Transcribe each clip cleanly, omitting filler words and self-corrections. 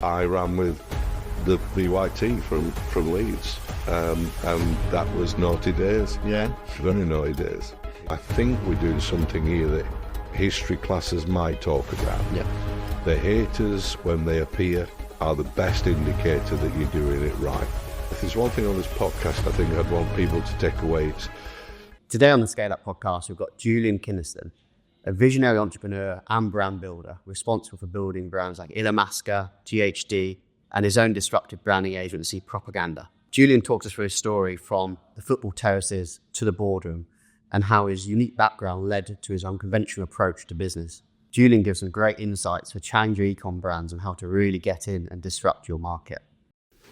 I ran with the BYT from Leeds, and that was naughty days. Yeah. Very naughty days. I think we're doing something here that history classes might talk about. Yeah. The haters, when they appear, are the best indicator that you're doing it right. If there's one thing on this podcast I think I'd want people to take away, it's... Today on the Scale Up podcast, we've got Julian Kynaston, a visionary entrepreneur and brand builder responsible for building brands like Illamasqua, GHD, and his own disruptive branding agency, Propaganda. Julian talks us through his story from the football terraces to the boardroom and how his unique background led to his unconventional approach to business. Julian gives some great insights for challenger e-com brands and how to really get in and disrupt your market.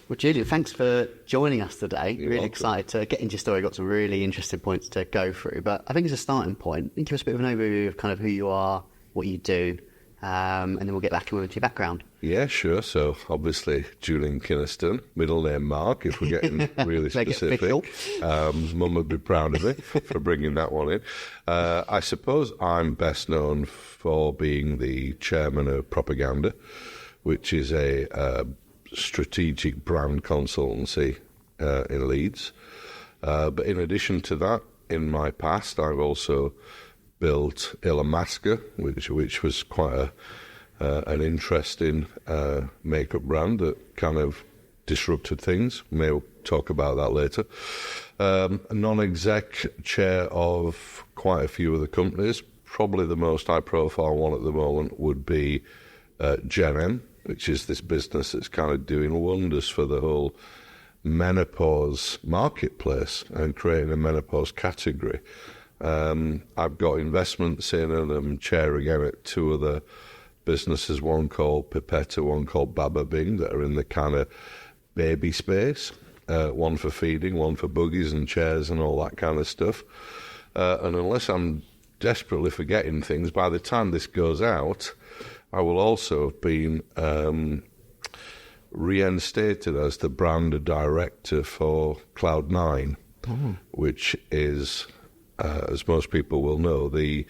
Well, Julian, thanks for joining us today. You're really welcome. excited to get into your story. Got some really interesting points to go through. But I think as a starting point, give us a bit of an overview of kind of who you are, what you do, and then we'll get back into your background. Yeah, sure. So obviously Julian Kynaston, middle name Mark, if we're getting really specific. Mum would be proud of me for bringing that one in. I suppose I'm best known for being the chairman of Propaganda, which is a strategic brand consultancy in Leeds. But in addition to that, in my past, I've also built Illamasqua, which was quite an interesting makeup brand that kind of disrupted things. We'll talk about that later. A non-exec chair of quite a few of the companies. Probably the most high-profile one at the moment would be genM, which is this business that's kind of doing wonders for the whole menopause marketplace and creating a menopause category. I've got investments in, and I'm chairing out two other businesses, one called Pipetta, one called Baba Bing, that are in the kind of baby space, one for feeding, one for buggies and chairs and all that kind of stuff. And unless I'm desperately forgetting things, by the time this goes out, I will also have been reinstated as the brand director for Cloud9, which is, as most people will know, the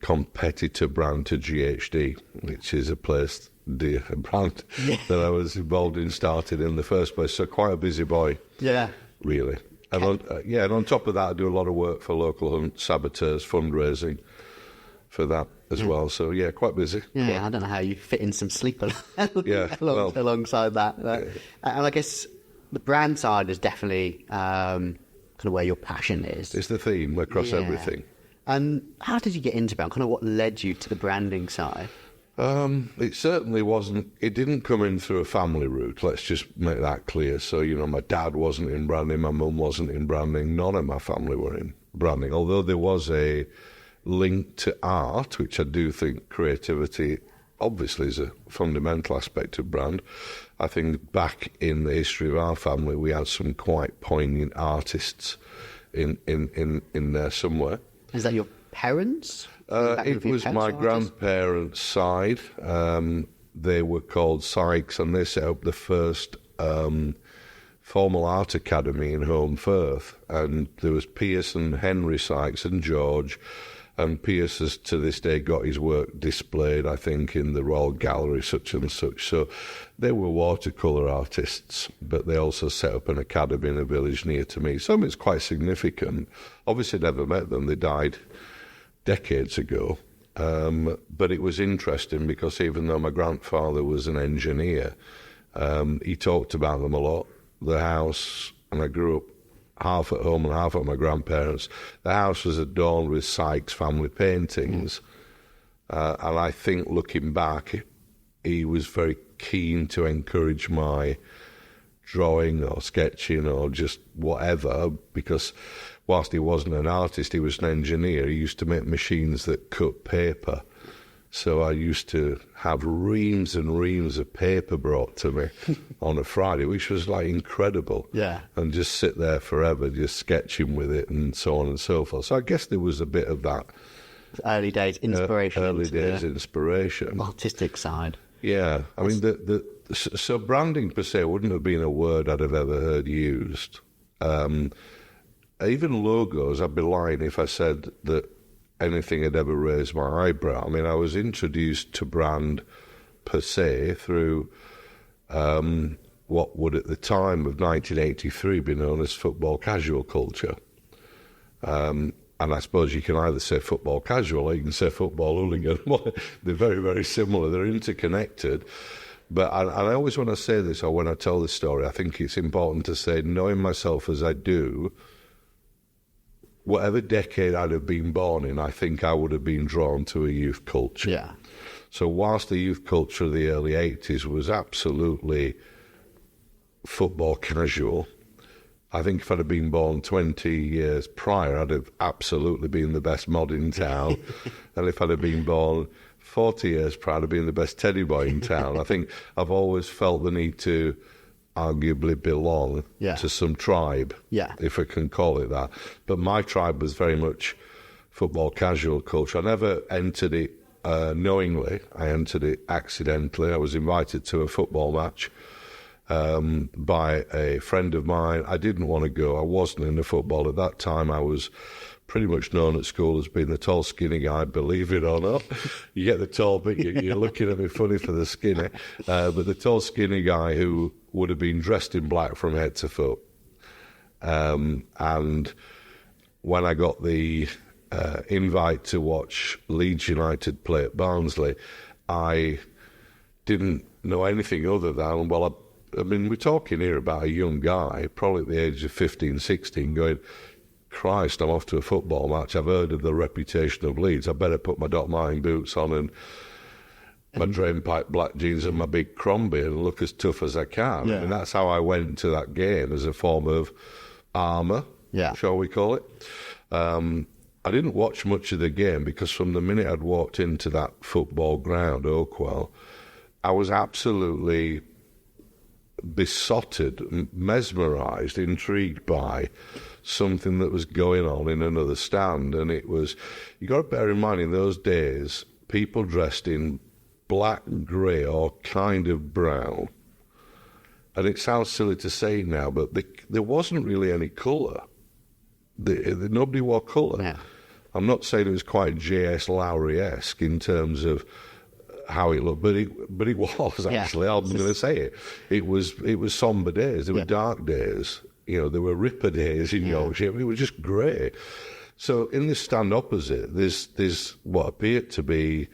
competitor brand to GHD, which is a brand that I was involved in, started in the first place. So quite a busy boy, really. And on top of that, I do a lot of work for local saboteurs, fundraising for that as well. So, quite busy. Yeah, I don't know how you fit in some sleep alongside that. And I guess the brand side is definitely kind of where your passion is. It's the theme across everything. And how did you get into brand? Kind of what led you to the branding side? It certainly wasn't, it didn't come in through a family route, let's just make that clear. So, my dad wasn't in branding, my mum wasn't in branding, none of my family were in branding, although there was a link to art, which I do think creativity obviously is a fundamental aspect of brand. I think back in the history of our family, we had some quite poignant artists in there somewhere. Is that your parents? It was my grandparents' side. They were called Sykes, and they set up the first formal art academy in Home Firth. And there was Pierce and Henry Sykes and George. And Pierce has to this day got his work displayed, I think, in the Royal Gallery, such and such. So they were watercolour artists, but they also set up an academy in a village near to me. So it's quite significant. Obviously never met them. They died decades ago. But it was interesting because even though my grandfather was an engineer, he talked about them a lot. The house, and I grew up half at home and half at my grandparents'. The house was adorned with Sykes family paintings. And I think looking back, he was very keen to encourage my drawing or sketching or just whatever, because whilst he wasn't an artist, he was an engineer. He used to make machines that cut paper. So I used to have reams and reams of paper brought to me on a Friday, which was like incredible. Yeah. And just sit there forever, just sketching with it and so on and so forth. So I guess there was a bit of that. Early days inspiration. Inspiration. Artistic side. Yeah. I mean, so branding per se wouldn't have been a word I'd have ever heard used. Even logos, I'd be lying if I said that anything had ever raised my eyebrow. I mean, I was introduced to brand per se through what would at the time of 1983 be known as football casual culture. And I suppose you can either say football casual or you can say football hooligan. They're very, very similar. They're interconnected. But I always, when I say this or when I tell this story, I think it's important to say, knowing myself as I do, whatever decade I'd have been born in, I think I would have been drawn to a youth culture. Yeah. So whilst the youth culture of the early 80s was absolutely football casual, I think if I'd have been born 20 years prior, I'd have absolutely been the best mod in town. And if I'd have been born 40 years prior, I'd have been the best teddy boy in town. I think I've always felt the need to arguably belong to some tribe, if I can call it that. But my tribe was very much football casual culture. I never entered it knowingly. I entered it accidentally. I was invited to a football match by a friend of mine. I didn't want to go. I wasn't into football. At that time, I was pretty much known at school as being the tall, skinny guy, believe it or not. You get the tall, but you're looking at me funny for the skinny. But the tall, skinny guy who would have been dressed in black from head to foot. And when I got the invite to watch Leeds United play at Barnsley, I didn't know anything other than, well, I mean, we're talking here about a young guy, probably at the age of 15, 16, going, Christ, I'm off to a football match. I've heard of the reputation of Leeds. I better put my Doc Martin boots on and my drainpipe black jeans and my big Crombie and look as tough as I can. Yeah. And that's how I went to that game, as a form of armour, shall we call it. I didn't watch much of the game because from the minute I'd walked into that football ground, Oakwell, I was absolutely besotted, mesmerised, intrigued by something that was going on in another stand. And it was, you got to bear in mind, in those days, people dressed in black, grey or kind of brown. And it sounds silly to say now, but there wasn't really any colour. Nobody wore colour. Yeah. I'm not saying it was quite J.S. Lowry-esque in terms of how it looked, but it was actually. I'm going to say it. It was sombre days. There were dark days. You know, there were ripper days in Yorkshire. It was just grey. So in this stand opposite, there's what appeared to be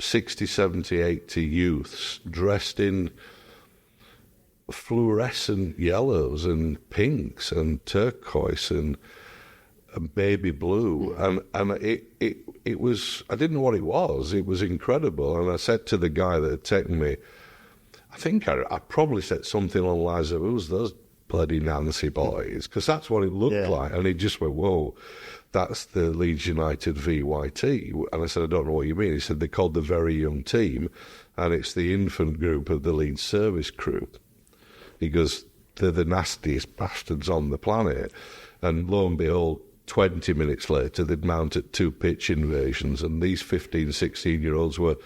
60, 70, 80 youths dressed in fluorescent yellows and pinks and turquoise and baby blue, and it was, I didn't know what it was. It was incredible. And I said to the guy that had taken me, I think I probably said something along the lines of, who's those bloody Nancy boys? Because that's what it looked like. And he just went, whoa, that's the Leeds United VYT. And I said, I don't know what you mean. He said, they're called the Very Young Team, and it's the infant group of the Leeds service crew. He goes, they're the nastiest bastards on the planet. And lo and behold, 20 minutes later, they'd mounted 2 pitch invasions, and these 15, 16-year-olds were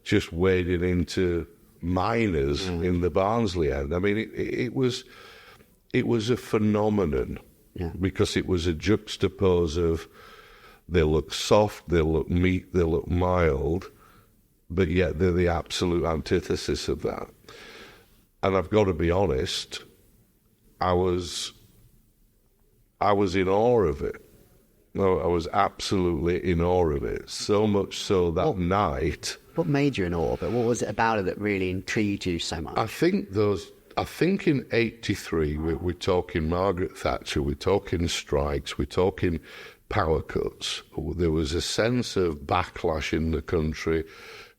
just wading into minors in the Barnsley end. I mean, it was a phenomenon because it was a juxtapose of they look soft, they look meek, they look mild, but yet they're the absolute antithesis of that. And I've got to be honest, I was in awe of it. No, I was absolutely in awe of it. So much so that night. What made you in awe of it? What was it about it that really intrigued you so much? I think in 83, we're talking Margaret Thatcher, we're talking strikes, we're talking power cuts. There was a sense of backlash in the country,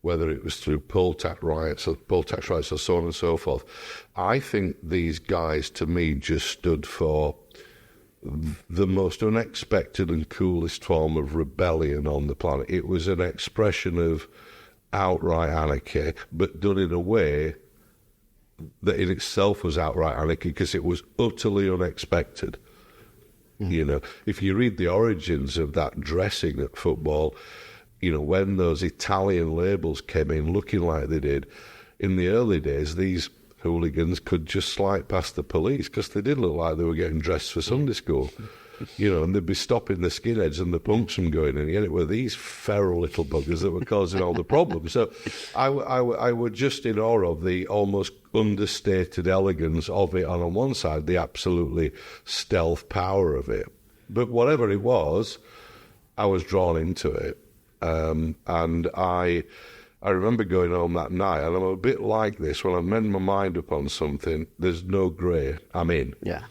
whether it was through poll tax riots or so on and so forth. I think these guys, to me, just stood for the most unexpected and coolest form of rebellion on the planet. It was an expression of outright anarchy, but done in a way that in itself was outright anarchy because it was utterly unexpected. You know, if you read the origins of that dressing at football, you know, when those Italian labels came in looking like they did, in the early days, these hooligans could just slide past the police because they did look like they were getting dressed for Sunday school. and they'd be stopping the skinheads and the punks from going in. Yet it were these feral little buggers that were causing all the problems. So I was just in awe of the almost understated elegance of it, and on one side, the absolutely stealth power of it. But whatever it was, I was drawn into it. And I remember going home that night, and I'm a bit like this. When I've made my mind up on something, there's no grey. I'm in. Yeah.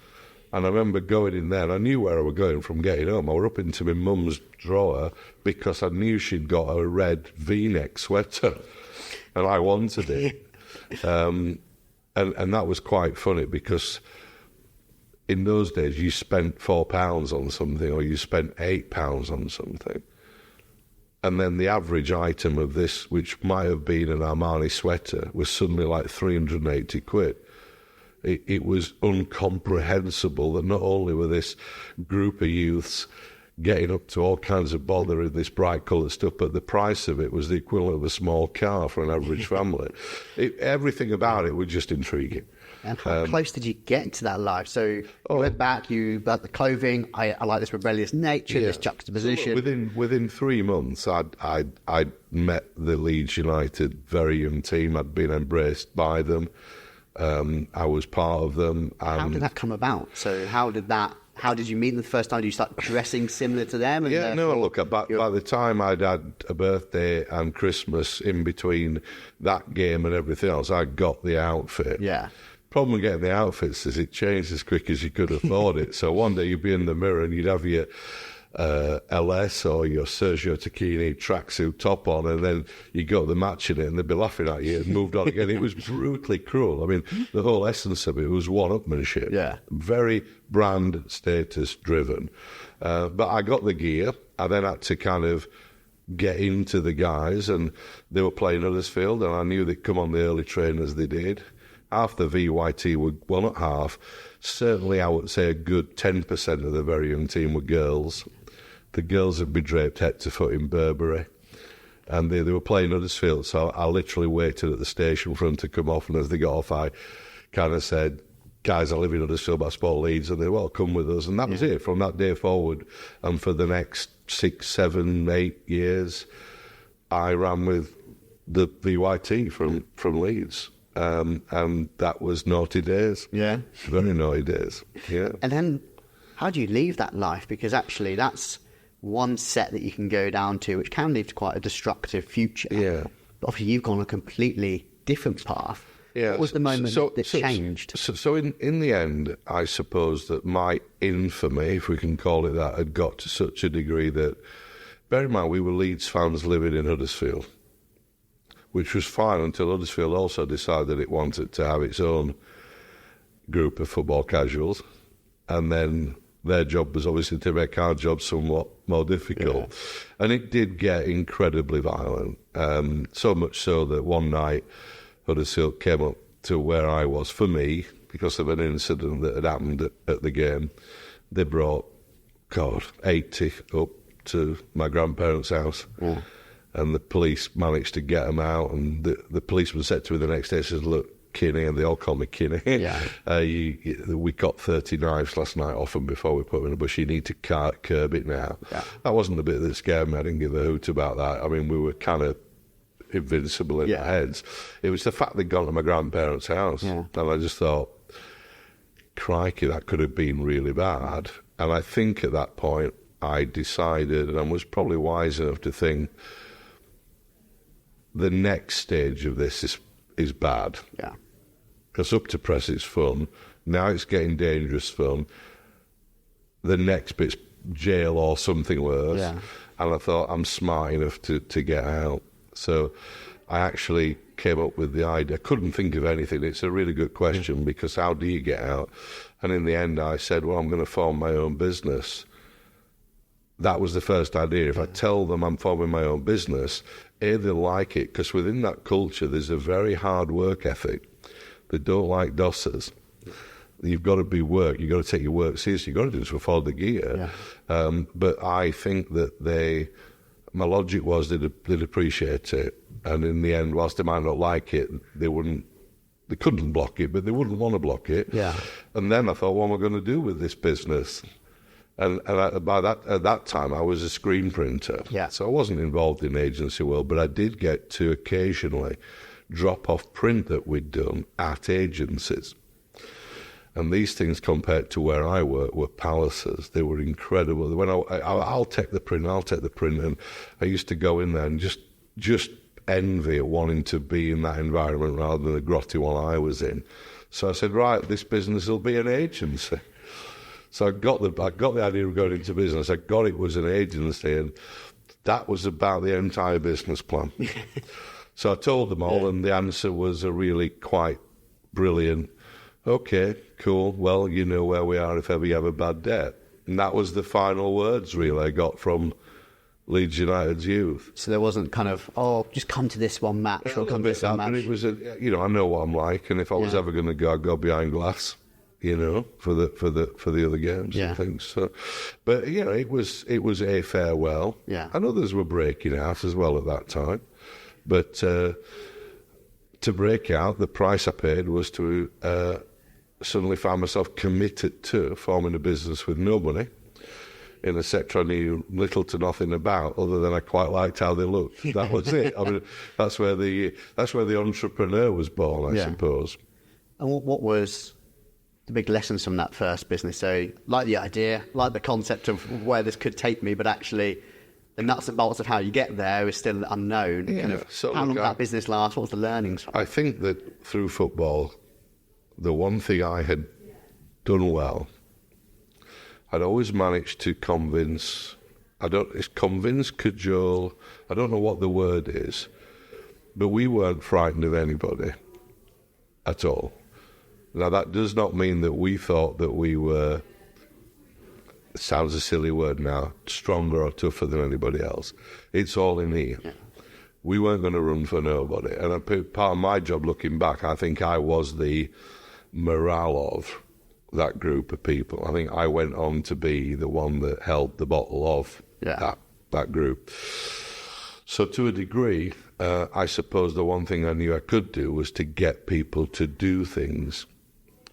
And I remember going in there, and I knew where I was going from getting home. I was up into my mum's drawer because I knew she'd got a red V-neck sweater, and I wanted it. And that was quite funny because in those days you spent £4 on something, or you spent £8 on something. And then the average item of this, which might have been an Armani sweater, was suddenly like 380 quid. It was incomprehensible that not only were this group of youths getting up to all kinds of bother in this bright coloured stuff, but the price of it was the equivalent of a small car for an average family. Everything about it was just intriguing. And how close did you get to that life? So you went back, you bought the clothing. I like this rebellious nature, this juxtaposition. So within 3 months, I'd met the Leeds United very young team. I'd been embraced by them. I was part of them. How did that come about? So how did you meet them the first time? Did you start dressing similar to them? And by the time I'd had a birthday and Christmas in between that game and everything else, I got the outfit. Yeah. Problem with getting the outfits is it changed as quick as you could afford it. So one day you'd be in the mirror and you'd have your LS or your Sergio Tacchini tracksuit top on, and then you go to the match in it and they'd be laughing at you and moved on again. It was brutally cruel. I mean, the whole essence of it was one-upmanship. Yeah. Very brand status driven. But I got the gear. I then had to kind of get into the guys, and they were playing Huddersfield, and I knew they'd come on the early train as they did. Half the VYT were, well, not half, certainly I would say a good 10% of the very young team were girls. The girls had been draped head to foot in Burberry, and they were playing Huddersfield, so I literally waited at the station for them to come off, and as they got off, I kind of said, guys, I live in Huddersfield, but I support Leeds, and they well, come with us, and that was it from that day forward. And for the next 6, 7, 8 years, I ran with the VYT from Leeds. And that was naughty days. Yeah. Very naughty days. Yeah. And then how do you leave that life? Because actually that's one set that you can go down to, which can lead to quite a destructive future. Yeah. But obviously you've gone a completely different path. Yeah. What was the moment that changed? So in the end, I suppose that my infamy, if we can call it that, had got to such a degree that, bear in mind, we were Leeds fans living in Huddersfield, which was fine until Huddersfield also decided it wanted to have its own group of football casuals. And then their job was obviously to make our job somewhat more difficult. Yeah. And it did get incredibly violent, so much so that one night Huddersfield came up to where I was for me because of an incident that had happened at the game. They brought, 80 up to my grandparents' house. Yeah. And the police managed to get them out, and the policeman said to me the next day, says, look, Kinney, and they all call me Kinney, we got 30 knives last night off them before we put them in the bush. You need to curb it now. Yeah. That wasn't the bit that scared me. I didn't give a hoot about that. I mean, we were kind of invincible in our heads. It was the fact they'd gone to my grandparents' house. Yeah. And I just thought, crikey, that could have been really bad. And I think at that point I decided, and I was probably wise enough to think, the next stage of this is bad. Yeah. Because up to press it's fun. Now it's getting dangerous fun. The next bit's jail or something worse. Yeah. And I thought, I'm smart enough to get out. So I actually came up with the idea. I couldn't think of anything. It's a really good question because how do you get out? And in the end I said, well, I'm going to form my own business. That was the first idea. If I tell them I'm forming my own business, they'll like it, because within that culture there's a very hard work ethic. They don't like dossers. You've got to be work. You've got to take your work seriously. You've got to do it to afford the gear. Yeah. But I think that my logic was they'd appreciate it. And in the end, whilst they might not like it, they couldn't block it, but they wouldn't want to block it. Yeah. And then I thought, what am I going to do with this business? And at that time, I was a screen printer. Yeah. So I wasn't involved in agency world, but I did get to occasionally drop off print that we'd done at agencies. And these things, compared to where I worked, were palaces. They were incredible. When I'll take the print, and I used to go in there and just envy at wanting to be in that environment rather than the grotty one I was in. So I said, right, this business will be an agency. So I got the idea of going into business. I got it was an agency, and that was about the entire business plan. So I told them all, and the answer was a really quite brilliant, okay, cool, well, you know where we are if ever you have a bad debt. And that was the final words, really, I got from Leeds United's youth. So there wasn't kind of, just come to this one match or come to this one match. But it was, I know what I'm like, and if I was ever going to go, I'd go behind glass. For the other games and things. So, but it was a farewell. Yeah. And others were breaking out as well at that time. But to break out, the price I paid was to suddenly find myself committed to forming a business with nobody in a sector I knew little to nothing about, other than I quite liked how they looked. That was it. I mean, that's where the entrepreneur was born, I suppose. And what was the big lessons from that first business? So, like the idea, like the concept of where this could take me, but actually the nuts and bolts of how you get there is still unknown. Yeah. So how long did that business last? What was the learnings? I think that through football, the one thing I had done well, I'd always managed to convince, cajole, I don't know what the word is, but we weren't frightened of anybody at all. Now, that does not mean that we thought that we were, it sounds a silly word now, stronger or tougher than anybody else. It's all in here. Yeah. We weren't going to run for nobody. And part of my job, looking back, I think I was the morale of that group of people. I think I went on to be the one that held the bottle of that group. So to a degree, I suppose the one thing I knew I could do was to get people to do things.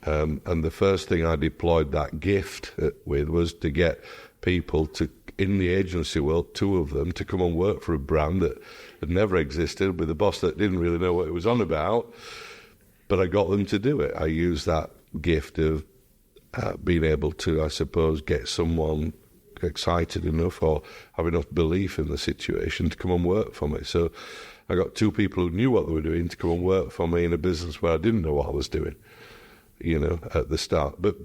And the first thing I deployed that gift with was to get people to, in the agency world, 2 of them, to come and work for a brand that had never existed, with a boss that didn't really know what it was on about, but I got them to do it. I used that gift of being able to, I suppose, get someone excited enough or have enough belief in the situation to come and work for me. So I got 2 people who knew what they were doing to come and work for me in a business where I didn't know what I was doing, at the start. But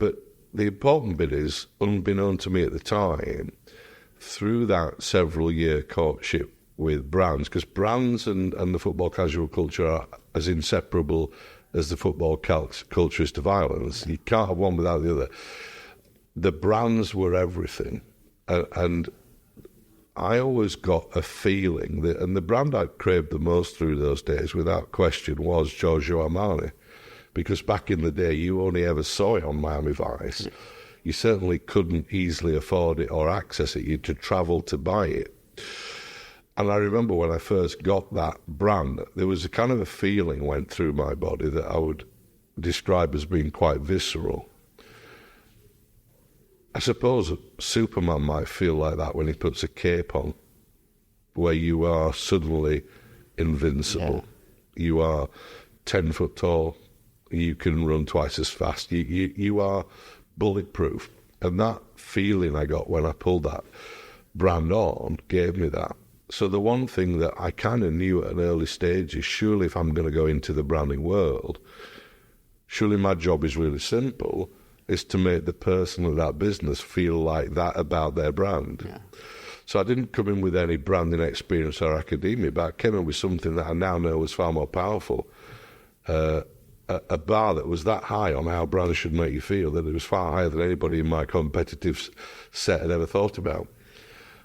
the important bit is, unbeknown to me at the time, through that several-year courtship with brands, because brands and the football casual culture are as inseparable as the football culture is to violence. You can't have one without the other. The brands were everything. And I always got a feeling that, and the brand I craved the most through those days, without question, was Giorgio Armani. Because back in the day, you only ever saw it on Miami Vice. You certainly couldn't easily afford it or access it. You had to travel to buy it. And I remember when I first got that brand, there was a kind of a feeling went through my body that I would describe as being quite visceral. I suppose Superman might feel like that when he puts a cape on, where you are suddenly invincible. Yeah. You are 10 foot tall. You can run twice as fast. You are bulletproof. And that feeling I got when I pulled that brand on gave me that. So the one thing that I kind of knew at an early stage is, surely if I'm going to go into the branding world, surely my job is really simple, is to make the person of that business feel like that about their brand. Yeah. So I didn't come in with any branding experience or academia, but I came in with something that I now know was far more powerful. A bar that was that high on how brands should make you feel, that it was far higher than anybody in my competitive set had ever thought about.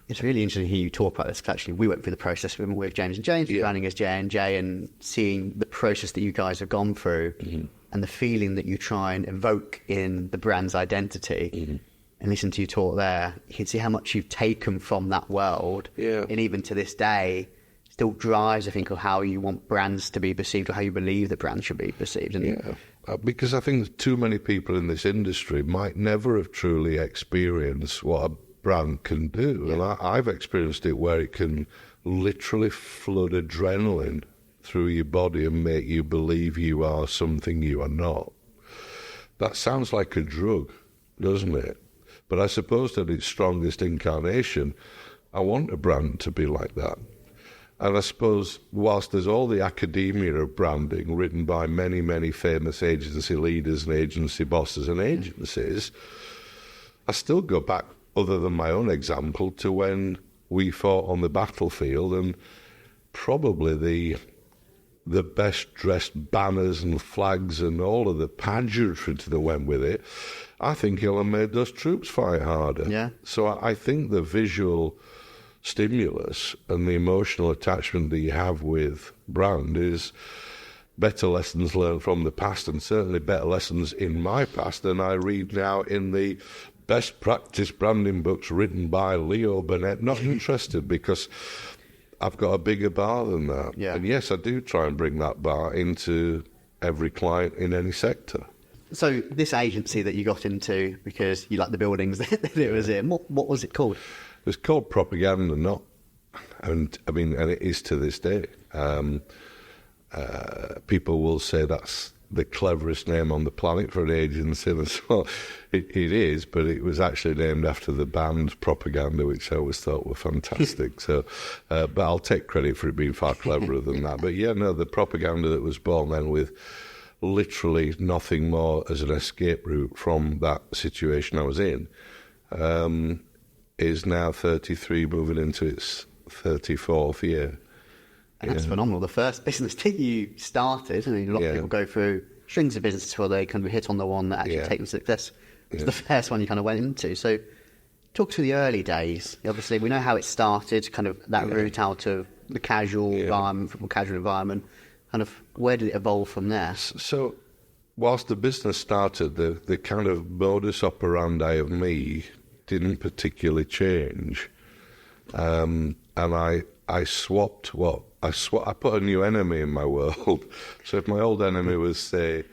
It's really interesting to hear you talk about this, because actually we went through the process with James & James, branding as J&J, and seeing the process that you guys have gone through, and the feeling that you try and evoke in the brand's identity. And listen to you talk there, you can see how much you've taken from that world, and even to this day still drives, I think, of how you want brands to be perceived, or how you believe that brands should be perceived. And because I think too many people in this industry might never have truly experienced what a brand can do. Yeah. And I've experienced it where it can literally flood adrenaline through your body and make you believe you are something you are not. That sounds like a drug, doesn't it? But I suppose at its strongest incarnation, I want a brand to be like that. And I suppose whilst there's all the academia of branding written by many, many famous agency leaders and agency bosses and agencies, I still go back, other than my own example, to when we fought on the battlefield, and probably the best dressed banners and flags and all of the pageantry that went with it, I think it'll have made those troops fight harder. Yeah. So I think the visual stimulus and the emotional attachment that you have with brand is better lessons learned from the past, and certainly better lessons in my past than I read now in the best practice branding books written by Leo Burnett. Not interested, because I've got a bigger bar than that. Yeah. And yes, I do try and bring that bar into every client in any sector. So this agency that you got into because you like the buildings that it was in, what was it called? It was called Propaganda Not. And I mean, and it is to this day. People will say that's the cleverest name on the planet for an agency. And so it is, but it was actually named after the band Propaganda, which I always thought were fantastic. So, but I'll take credit for it being far cleverer than that. But yeah, no, the Propaganda that was born then with literally nothing more as an escape route from that situation I was in, is now 33, moving into its 34th year. And that's phenomenal. The first business that you started, and a lot of people go through strings of businesses before they kind of hit on the one that actually takes them to success. It's the first one you kind of went into. So talk to the early days. Obviously, we know how it started, kind of that route out of the casual environment, from a casual environment. Kind of where did it evolve from there? So whilst the business started, the kind of modus operandi of me didn't particularly change. And I swapped I put a new enemy in my world. So if my old enemy was, say,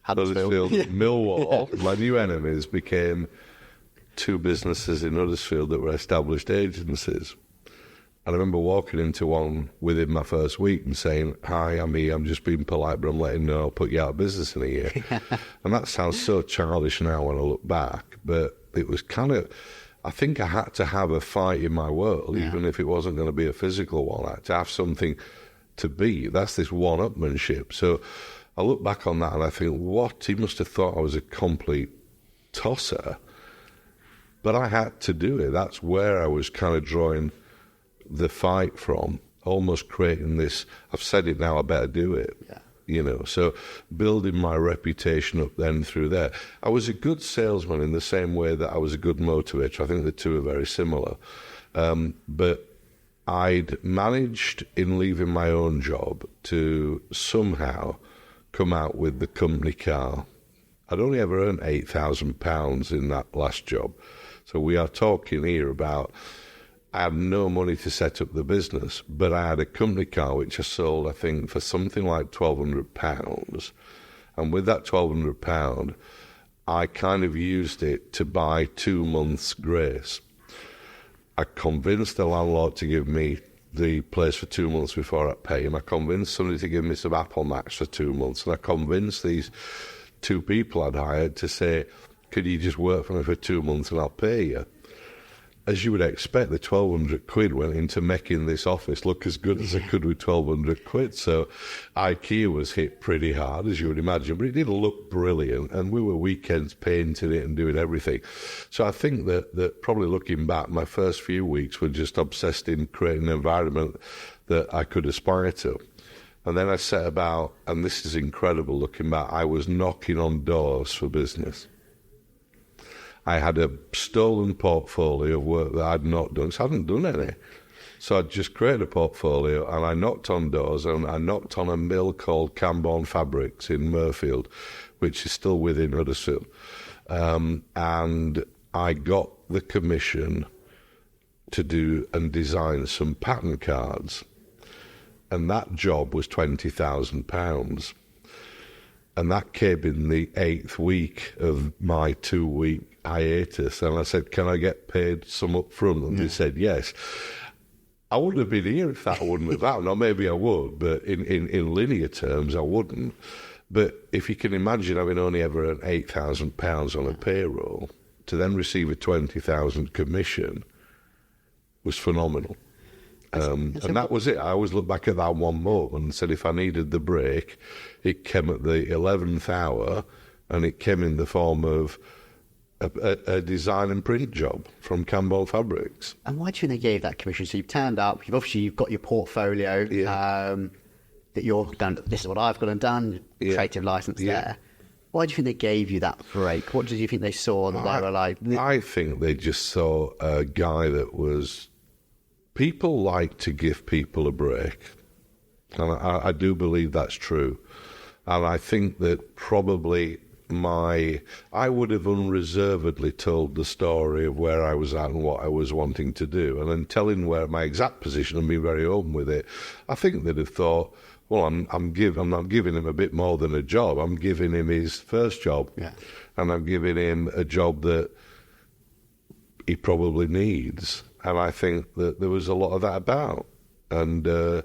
Huddersfield, Millwall, my new enemies became two businesses in Huddersfield that were established agencies. And I remember walking into one within my first week and saying, "Hi, I'm here, I'm just being polite, but I'm letting you know I'll put you out of business in a year." And that sounds so childish now when I look back, but it was kind of, I think I had to have a fight in my world, even if it wasn't going to be a physical one. I had to have something to beat. That's this one-upmanship. So I look back on that and I think, what? He must have thought I was a complete tosser. But I had to do it. That's where I was kind of drawing the fight from, almost creating this, I've said it now, I better do it. You know, so building my reputation up then through there. I was a good salesman in the same way that I was a good motivator. I think the two are very similar. But I'd managed, in leaving my own job, to somehow come out with the company car. I'd only ever earned £8,000 in that last job. So we are talking here about, I had no money to set up the business, but I had a company car which I sold, I think, for something like £1,200. And with that £1,200, I kind of used it to buy 2 months' grace. I convinced the landlord to give me the place for 2 months before I pay him. I convinced somebody to give me some Apple Macs for 2 months. And I convinced these two people I'd hired to say, "Could you just work for me for 2 months and I'll pay you?" As you would expect, the £1,200 went into making this office look as good as I could with £1,200. So IKEA was hit pretty hard, as you would imagine, but it did look brilliant, and we were weekends painting it and doing everything. So I think that probably looking back, my first few weeks were just obsessed in creating an environment that I could aspire to. And then I set about, and this is incredible looking back, I was knocking on doors for business. I had a stolen portfolio of work that I'd not done, so I hadn't done any. So I'd just created a portfolio, and I knocked on doors, and I knocked on a mill called Camborne Fabrics in Murfield, which is still within Huddersfield. And I got the commission to do and design some pattern cards. And that job was £20,000. And that came in the 8th week of my 2-week hiatus. And I said, can I get paid some up front? And they said yes. I wouldn't have been here if that wouldn't have happened. Or maybe I would, but in linear terms, I wouldn't. But if you can imagine having only ever earned £8,000 on a payroll, to then receive a 20,000 commission was phenomenal. And that was it. I always look back at that one moment and said if I needed the break, it came at the 11th hour, and it came in the form of a design and print job from Campbell Fabrics. And why do you think they gave that commission? So you've turned up, you've got your portfolio, that you're done, this is what I've gone and done, creative license there. Why do you think they gave you that break? What did you think they saw that they were like? I think they just saw a guy that was... People like to give people a break. And I do believe that's true. And I think that probably I would have unreservedly told the story of where I was at and what I was wanting to do. And then telling where my exact position and being very open with it, I think they'd have thought, well, I'm not giving him a bit more than a job. I'm giving him his first job. Yeah. And I'm giving him a job that he probably needs. And I think that there was a lot of that about. And then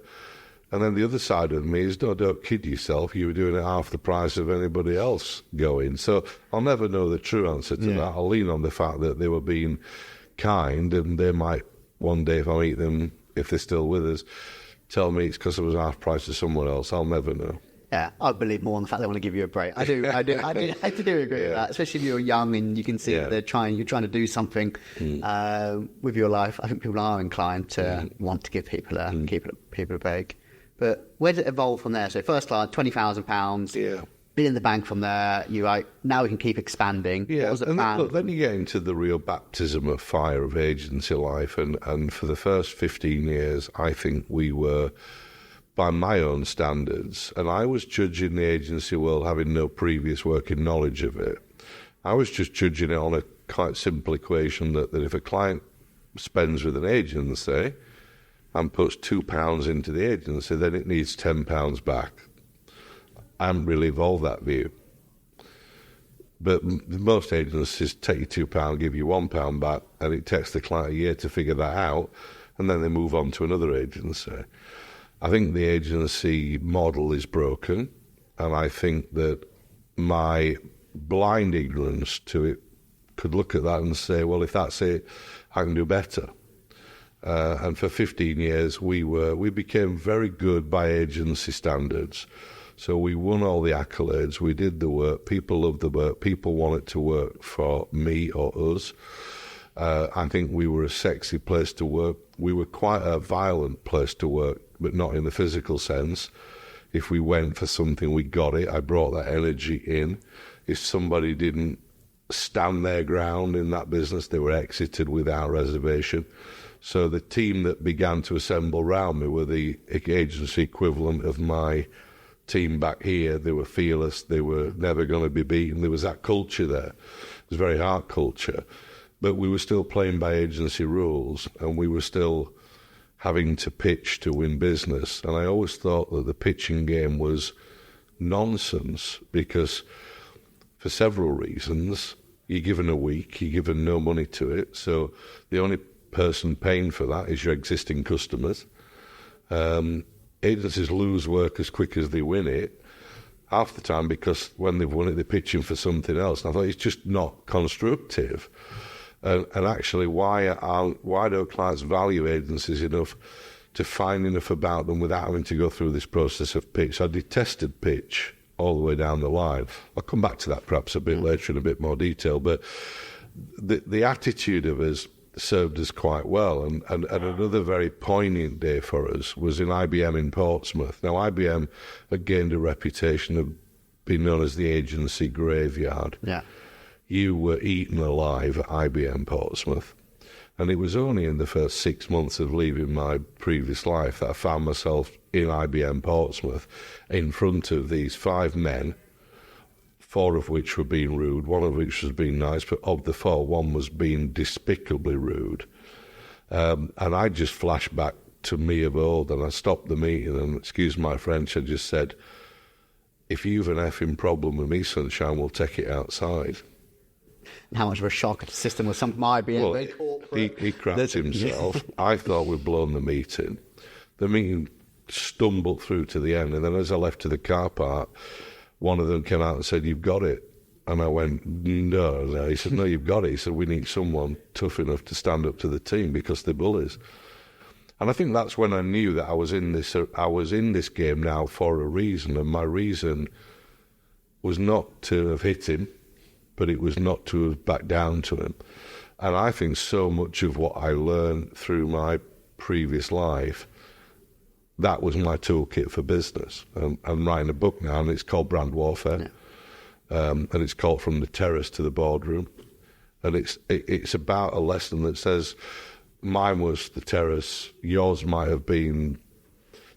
the other side of me is, don't kid yourself. You were doing it half the price of anybody else going. So I'll never know the true answer to that. I'll lean on the fact that they were being kind, and they might one day, if I meet them, if they're still with us, tell me it's because it was half price of someone else. I'll never know. Yeah, I believe more on the fact they want to give you a break. I do agree with that, especially if you're young and you can see that you're trying to do something with your life. I think people are inclined to want to give people a break. But where did it evolve from there? So first line, £20,000, been in the bank from there. You're like, now we can keep expanding. Yeah, look, then you get into the real baptism of fire of agency life. And for the first 15 years, I think we were... by my own standards, and I was judging the agency world having no previous working knowledge of it. I was just judging it on a quite simple equation that if a client spends with an agency and puts £2 into the agency, then it needs £10 back. I haven't really evolved that view. But most agencies take you £2, give you £1 back, and it takes the client a year to figure that out, and then they move on to another agency. I think the agency model is broken, and I think that my blind ignorance to it could look at that and say, well, if that's it, I can do better. And for 15 years, we became very good by agency standards. So we won all the accolades, we did the work, people loved the work, people wanted to work for me or us. I think we were a sexy place to work. We were quite a violent place to work, but not in the physical sense. If we went for something, we got it. I brought that energy in. If somebody didn't stand their ground in that business, they were exited without reservation. So the team that began to assemble around me were the agency equivalent of my team back here. They were fearless. They were never going to be beaten. There was that culture there. It was a very hard culture. But we were still playing by agency rules, and we were still having to pitch to win business. And I always thought that the pitching game was nonsense, because for several reasons, you're given a week, you're given no money to it, so the only person paying for that is your existing customers. Agencies lose work as quick as they win it, half the time because when they've won it, they're pitching for something else. And I thought it's just not constructive. And actually, why do clients value agencies enough to find enough about them without having to go through this process of pitch? I detested pitch all the way down the line. I'll come back to that perhaps a bit later in a bit more detail. But the attitude of us served us quite well. And another very poignant day for us was in IBM in Portsmouth. Now, IBM had gained a reputation of being known as the agency graveyard. Yeah. You were eaten alive at IBM Portsmouth. And it was only in the first 6 months of leaving my previous life that I found myself in IBM Portsmouth in front of these 5 men, 4 of which were being rude, 1 of which was being nice, but of the 4, 1 was being despicably rude. And I just flashed back to me of old, and I stopped the meeting, and excuse my French, I just said, if you've an effing problem with me, sunshine, we'll take it outside. And how much of a shock at the system was something might be very corporate. He crapped himself. I thought we'd blown the meeting. The meeting stumbled through to the end, and then as I left to the car park, one of them came out and said, "You've got it." And I went, no. He said, "No, you've got it." He said, "We need someone tough enough to stand up to the team because they're bullies." And I think that's when I knew that I was in this game now for a reason, and my reason was not to have hit him, but it was not to have backed down to him. And I think so much of what I learned through my previous life, that was my toolkit for business. I'm writing a book now, and it's called Brand Warfare. Yeah. And it's called From the Terrace to the Boardroom. And it's about a lesson that says, mine was the terrace, yours might have been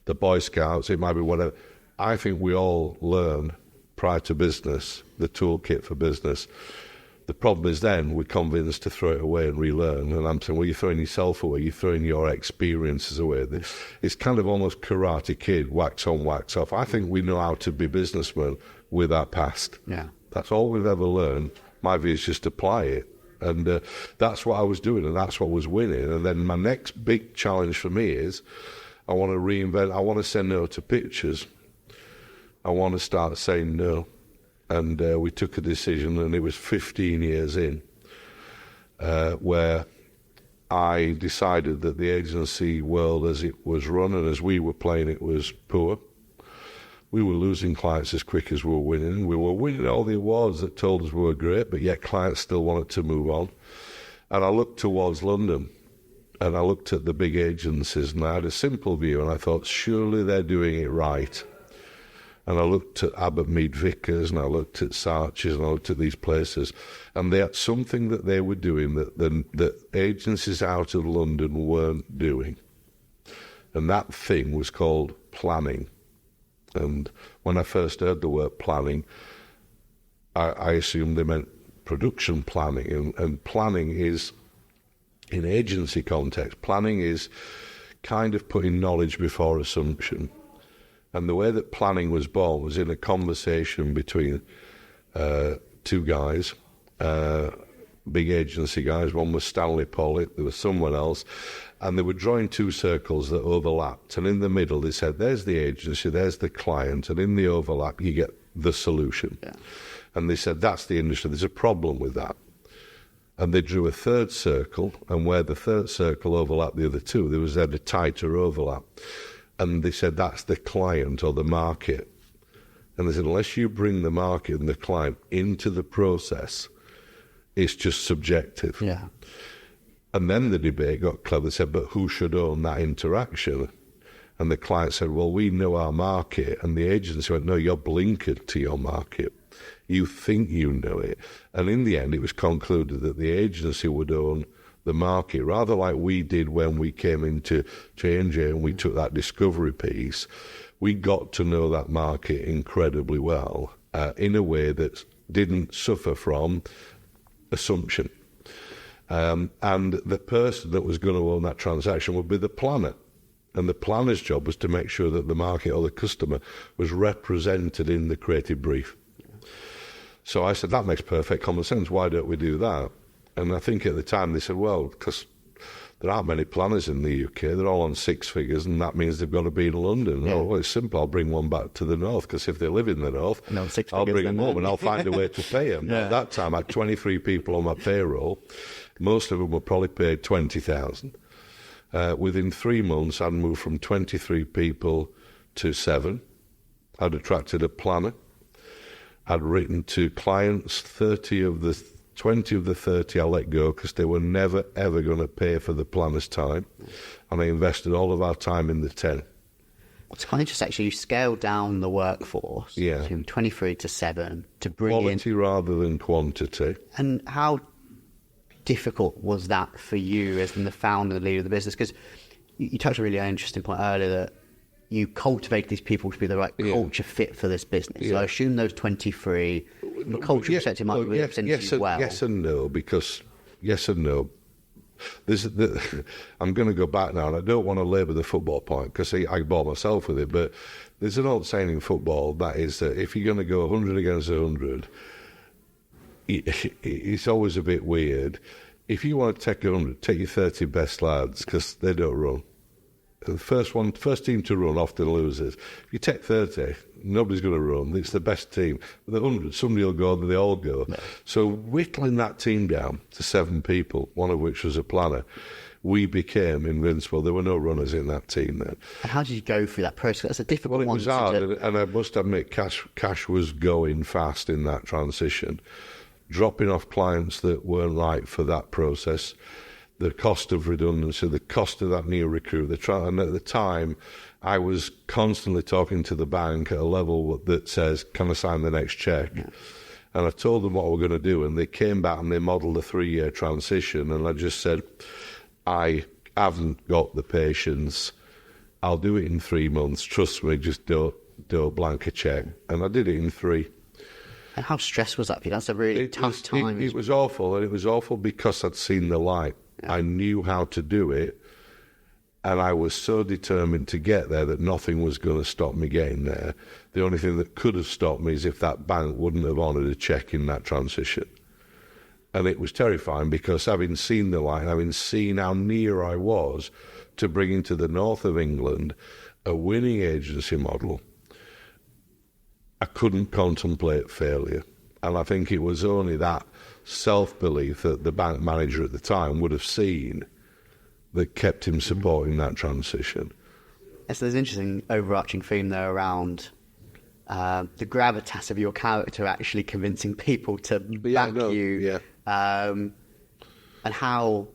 the Boy Scouts, it might be whatever. I think we all learn prior to business the toolkit for business. The problem is then we're convinced to throw it away and relearn. And I'm saying, well, you're throwing yourself away, you're throwing your experiences away. It's kind of almost Karate Kid, wax on, wax off. I think we know how to be businessmen with our past. Yeah. That's all we've ever learned. My view is just apply it. And that's what I was doing, and that's what was winning. And then my next big challenge for me is I want to reinvent. I want to say no to pictures. I want to start saying no. And we took a decision, and it was 15 years in, where I decided that the agency world as it was run and as we were playing it was poor. We were losing clients as quick as we were winning. We were winning all the awards that told us we were great, but yet clients still wanted to move on. And I looked towards London, and I looked at the big agencies, and I had a simple view, and I thought, surely they're doing it right. And I looked at Abbott Mead Vickers, and I looked at Saatchi's, and I looked at these places, and they had something that they were doing that agencies out of London weren't doing. And that thing was called planning. And when I first heard the word planning, I assumed they meant production planning. And planning is, in agency context, planning is kind of putting knowledge before assumption. And the way that planning was born was in a conversation between two guys, big agency guys. One was Stanley Pollitt, there was someone else, and they were drawing two circles that overlapped. And in the middle, they said, there's the agency, there's the client, and in the overlap, you get the solution. Yeah. And they said, that's the industry. There's a problem with that. And they drew a third circle, and where the third circle overlapped the other two, there was then a tighter overlap. And they said, that's the client or the market. And they said, unless you bring the market and the client into the process, it's just subjective. Yeah. And then the debate got clever. They said, but who should own that interaction? And the client said, well, we know our market. And the agency went, no, you're blinkered to your market. You think you know it. And in the end, it was concluded that the agency would own the market, rather like we did when we came into J&J and we took that discovery piece. We got to know that market incredibly well in a way that didn't suffer from assumption. And the person that was going to own that transaction would be the planner. And the planner's job was to make sure that the market or the customer was represented in the creative brief. So I said, that makes perfect common sense. Why don't we do that? And I think at the time they said, well, because there aren't many planners in the UK. They're all on six figures, and that means they've got to be in London. Yeah. Oh, well, it's simple. I'll bring one back to the north, because if they live in the north, I'll bring them home, and I'll find a way to pay them. Yeah. At that time, I had 23 people on my payroll. Most of them were probably paid $20,000. Within 3 months, I'd moved from 23 people to 7. I'd attracted a planner. I'd written to clients, 20 of the 30 I let go because they were never, ever going to pay for the planner's time. And I invested all of our time in the 10. It's kind of just actually you scaled down the workforce from 23 to 7 to bring quality rather than quantity. And how difficult was that for you as the founder and the leader of the business? Because you touched on a really interesting point earlier that you cultivate these people to be the right culture fit for this business. Yeah. So I assume those 23, from a culture perspective, might be represented you well. Yes and no, because yes and no. I'm going to go back now, and I don't want to labour the football point, because I bore myself with it, but there's an old saying in football that is that if you're going to go 100 against 100, it's always a bit weird. If you want to take 100, take your 30 best lads, because they don't run. The first team to run often loses. If you take 30, nobody's going to run. It's the best team. With the 100, somebody will go, they all go. No. So whittling that team down to 7 people, one of which was a planner, we became invincible. There were no runners in that team then. And how did you go through that process? That's a difficult one. Well, it was hard, and I must admit, cash was going fast in that transition. Dropping off clients that weren't right for that process, the cost of redundancy, the cost of that new recruit, and at the time, I was constantly talking to the bank at a level that says, can I sign the next check? Yeah. And I told them what we're going to do, and they came back and they modelled a 3-year transition, and I just said, I haven't got the patience. I'll do it in 3 months. Trust me, just don't blank a check. And I did it in 3. And how stressed was that for you? That's a really tough time. It was awful, and it was awful because I'd seen the light. Yeah. I knew how to do it, and I was so determined to get there that nothing was going to stop me getting there. The only thing that could have stopped me is if that bank wouldn't have honoured a check in that transition. And it was terrifying because having seen the light, having seen how near I was to bringing to the north of England a winning agency model, I couldn't contemplate failure. And I think it was only that self-belief that the bank manager at the time would have seen that kept him supporting that transition. Yes, there's an interesting overarching theme there around the gravitas of your character actually convincing people to back you. Yeah. And how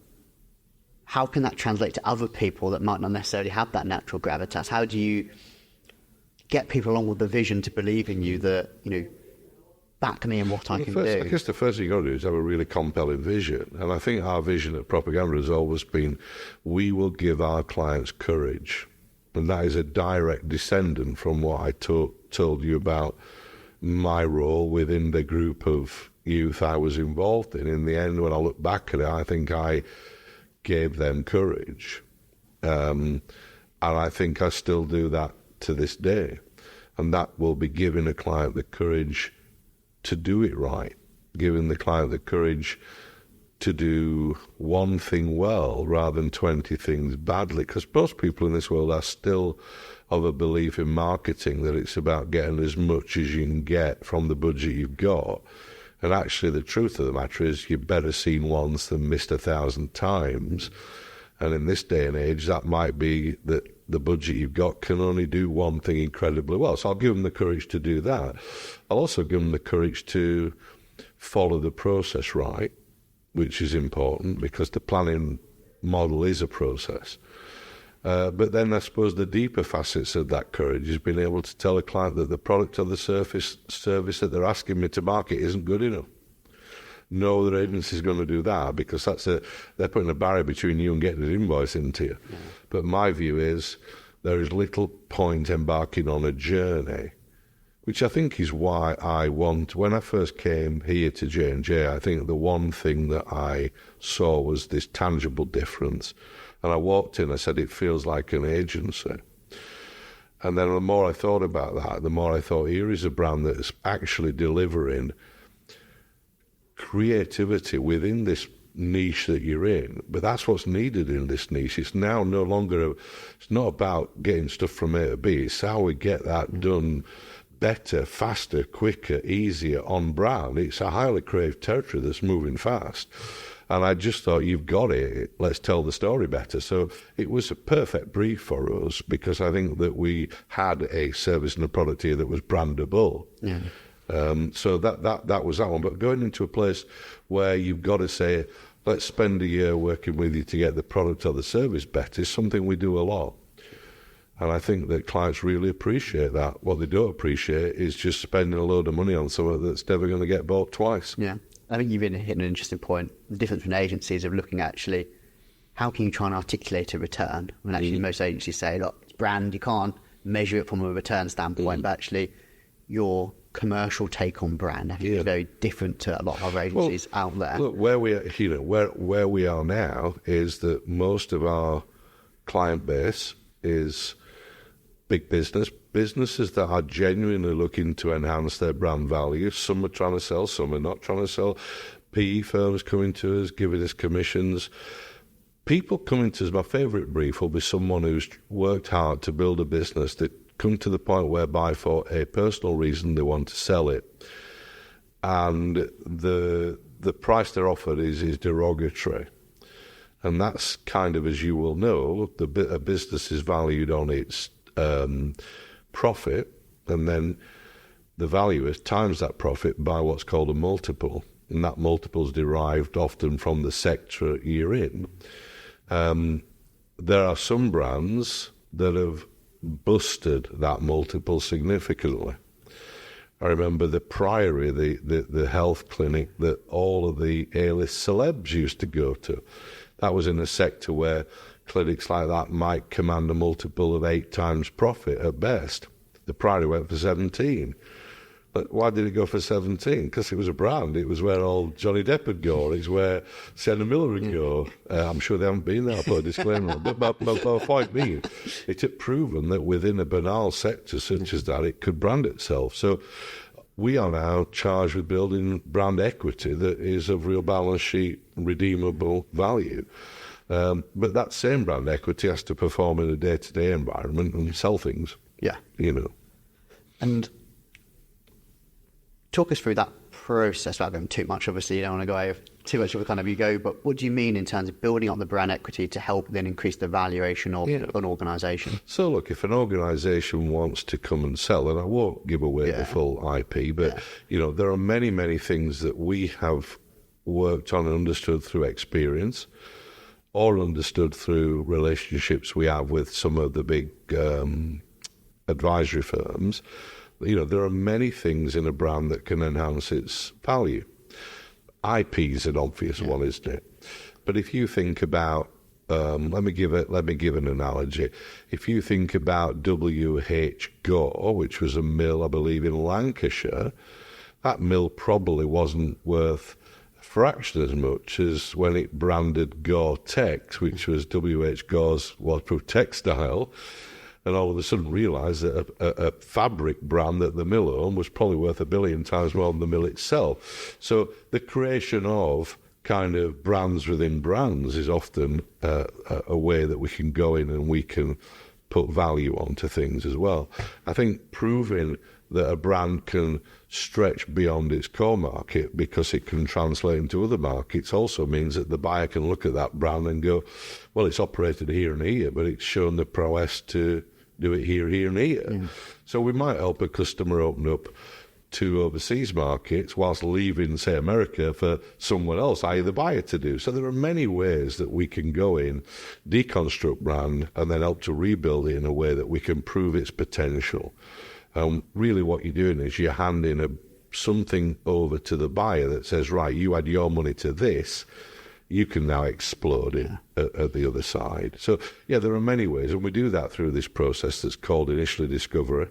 can that translate to other people that might not necessarily have that natural gravitas? How do you get people along with the vision to believe in you that, back me in what I can do? I guess the first thing you've got to do is have a really compelling vision. And I think our vision at Propaganda has always been, we will give our clients courage. And that is a direct descendant from what I told you about my role within the group of youth I was involved in. In the end, when I look back at it, I think I gave them courage. And I think I still do that to this day. And that will be giving a client the courage to do it right, giving the client the courage to do one thing well rather than 20 things badly. Because most people in this world are still of a belief in marketing that it's about getting as much as you can get from the budget you've got. And actually the truth of the matter is you're better seen once than missed 1,000 times. And in this day and age, that might be that the budget you've got can only do one thing incredibly well. So I'll give them the courage to do that. I'll also give them the courage to follow the process right, which is important because the planning model is a process. But then I suppose the deeper facets of that courage is being able to tell a client that the product or the service that they're asking me to market isn't good enough. No other agency is going to do that because they're putting a barrier between you and getting an invoice into you. Yeah. But my view is there is little point embarking on a journey, which I think is why when I first came here to J&J, I think the one thing that I saw was this tangible difference. And I walked in, I said, it feels like an agency. And then the more I thought about that, the more I thought, here is a brand that is actually delivering creativity within this niche that you're in, but that's what's needed in this niche. It's now no longer it's not about getting stuff from A to B, it's how we get that done better, faster, quicker, easier on brand. It's a highly creative territory that's moving fast, and I just thought, you've got it, let's tell the story better. So it was a perfect brief for us because I think that we had a service and a product here that was brandable. Yeah. So that was that one. But going into a place where you've got to say, let's spend a year working with you to get the product or the service better is something we do a lot. And I think that clients really appreciate that. What they don't appreciate is just spending a load of money on something that's never going to get bought twice. Yeah. I think you've hit an interesting point. The difference between agencies of looking at actually, how can you try and articulate a return? When actually most agencies say, look, it's brand, you can't measure it from a return standpoint, but actually your commercial take on brand I think is very different to a lot of other agencies out there. Look, where we are now is that most of our client base is big business, businesses that are genuinely looking to enhance their brand value. Some are trying to sell, some are not trying to sell. PE firms coming to us, giving us commissions. People coming to us, my favourite brief will be someone who's worked hard to build a business that come to the point whereby for a personal reason they want to sell it. And the price they're offered is derogatory. And that's kind of, as you will know, a business is valued on its profit, and then the valuer times that profit by what's called a multiple. And that multiple is derived often from the sector you're in. There are some brands that have busted that multiple significantly. I remember the Priory, the health clinic that all of the A-list celebs used to go to. That was in a sector where clinics like that might command a multiple of 8 times profit at best. The Priory went for 17. But why did it go for 17? Because it was a brand. It was where all Johnny Depp would go. It's where Sienna Miller would go. I'm sure they haven't been there. I'll put a disclaimer on. But my point being, it had proven that within a banal sector such as that, it could brand itself. So we are now charged with building brand equity that is of real balance sheet, redeemable value. But that same brand equity has to perform in a day-to-day environment and sell things. Yeah. And talk us through that process without going too much. Obviously, you don't want to go over too much of a kind of ego, but what do you mean in terms of building up the brand equity to help then increase the valuation of an organisation? So look, if an organisation wants to come and sell, and I won't give away the full IP, but there are many, many things that we have worked on and understood through experience, or understood through relationships we have with some of the big advisory firms. There are many things in a brand that can enhance its value. IP is an obvious one, isn't it? But if you think about, let me give an analogy. If you think about W.H. Gore, which was a mill, I believe, in Lancashire, that mill probably wasn't worth a fraction as much as when it branded Gore-Tex, which was W.H. Gore's waterproof textile. And all of a sudden realised that a fabric brand that the mill owned was probably worth 1 billion times more than the mill itself. So the creation of kind of brands within brands is often a way that we can go in and we can put value onto things as well. I think proving that a brand can stretch beyond its core market because it can translate into other markets also means that the buyer can look at that brand and go, well, it's operated here and here, but it's shown the prowess to do it here, here, and here. So we might help a customer open up 2 overseas markets whilst leaving, say, America for someone else, i.e. the buyer, to do. So there are many ways that we can go in, deconstruct brand, and then help to rebuild it in a way that we can prove its potential. Really what you're doing is you're handing something over to the buyer that says, right, you add your money to this, you can now explode it at the other side. So, there are many ways, and we do that through this process that's called initially discovery.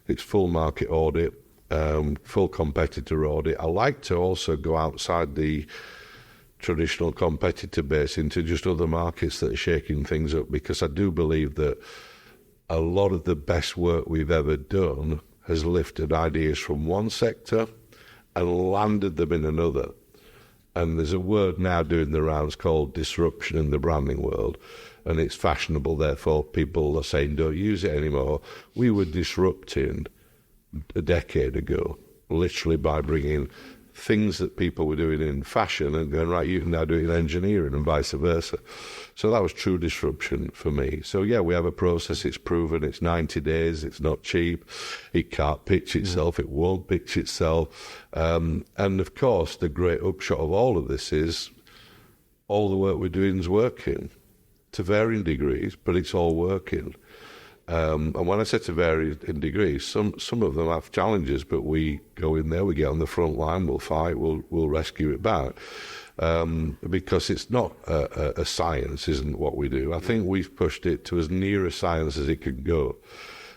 It's full market audit, full competitor audit. I like to also go outside the traditional competitor base into just other markets that are shaking things up, because I do believe that a lot of the best work we've ever done has lifted ideas from one sector and landed them in another. And there's a word now doing the rounds called disruption in the branding world, and it's fashionable, therefore people are saying don't use it anymore. We were disrupting a decade ago, literally by bringing things that people were doing in fashion and going, right, you can now do it in engineering and vice versa. So that was true disruption for me. So we have a process, it's proven, it's 90 days, it's not cheap, it can't pitch itself, it won't pitch itself. And of course, the great upshot of all of this is all the work we're doing is working to varying degrees, but it's all working. And when I say to vary in degrees, some of them have challenges, but we go in there, we get on the front line, we'll fight, we'll rescue it back. Because it's not a science, isn't what we do. I think we've pushed it to as near a science as it can go.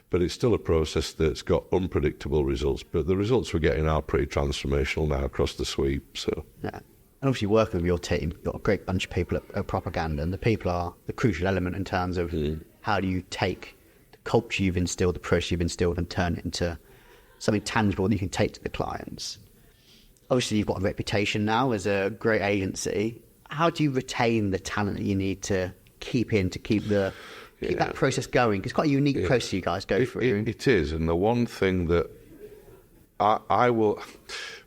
But it's still a process that's got unpredictable results. But the results we're getting are pretty transformational now across the sweep. So. Yeah. And obviously working with your team, you've got a great bunch of people at propaganda, and the people are the crucial element in terms of how do you take culture you've instilled, the process you've instilled, and turn it into something tangible that you can take to the clients. Obviously, you've got a reputation now as a great agency. How do you retain the talent that you need to keep that process going? Because it's quite a unique process you guys go through. It is, and the one thing that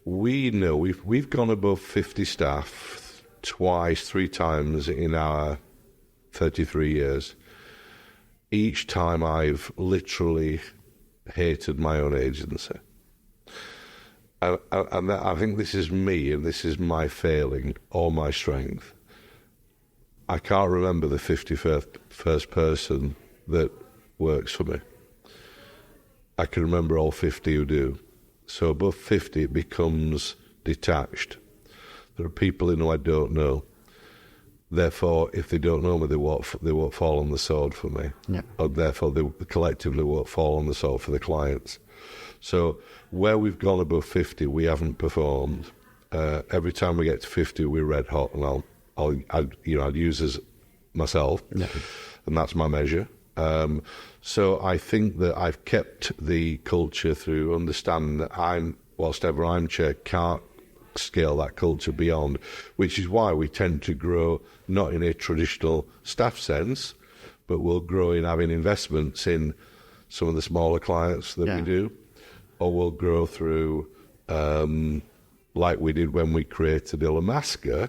we know, we've gone above 50 staff three times in our 33 years. Each time I've literally hated my own agency. And I think this is me, and this is my failing or my strength. I can't remember the 51st person that works for me. I can remember all 50 who do. So above 50, it becomes detached. There are people in who I don't know. Therefore, if they don't know me, they won't fall on the sword for me. Yeah. Or therefore, they collectively won't fall on the sword for the clients. So where we've gone above 50, we haven't performed. Every time we get to 50, we're red hot, and I'd use as myself, and that's my measure. So I think that I've kept the culture through understanding that whilst ever I'm chair, can't scale that culture beyond, which is why we tend to grow not in a traditional staff sense, but we'll grow in having investments in some of the smaller clients that we do, or we'll grow through, like we did when we created Illamasqua,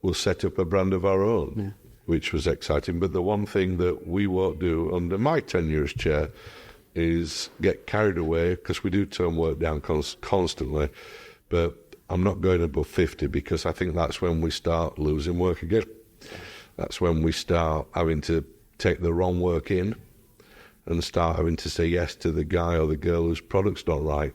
we'll set up a brand of our own, which was exciting. But the one thing that we won't do under my tenure as chair is get carried away, because we do turn work down constantly, but I'm not going above 50, because I think that's when we start losing work again. That's when we start having to take the wrong work in and start having to say yes to the guy or the girl whose product's not right.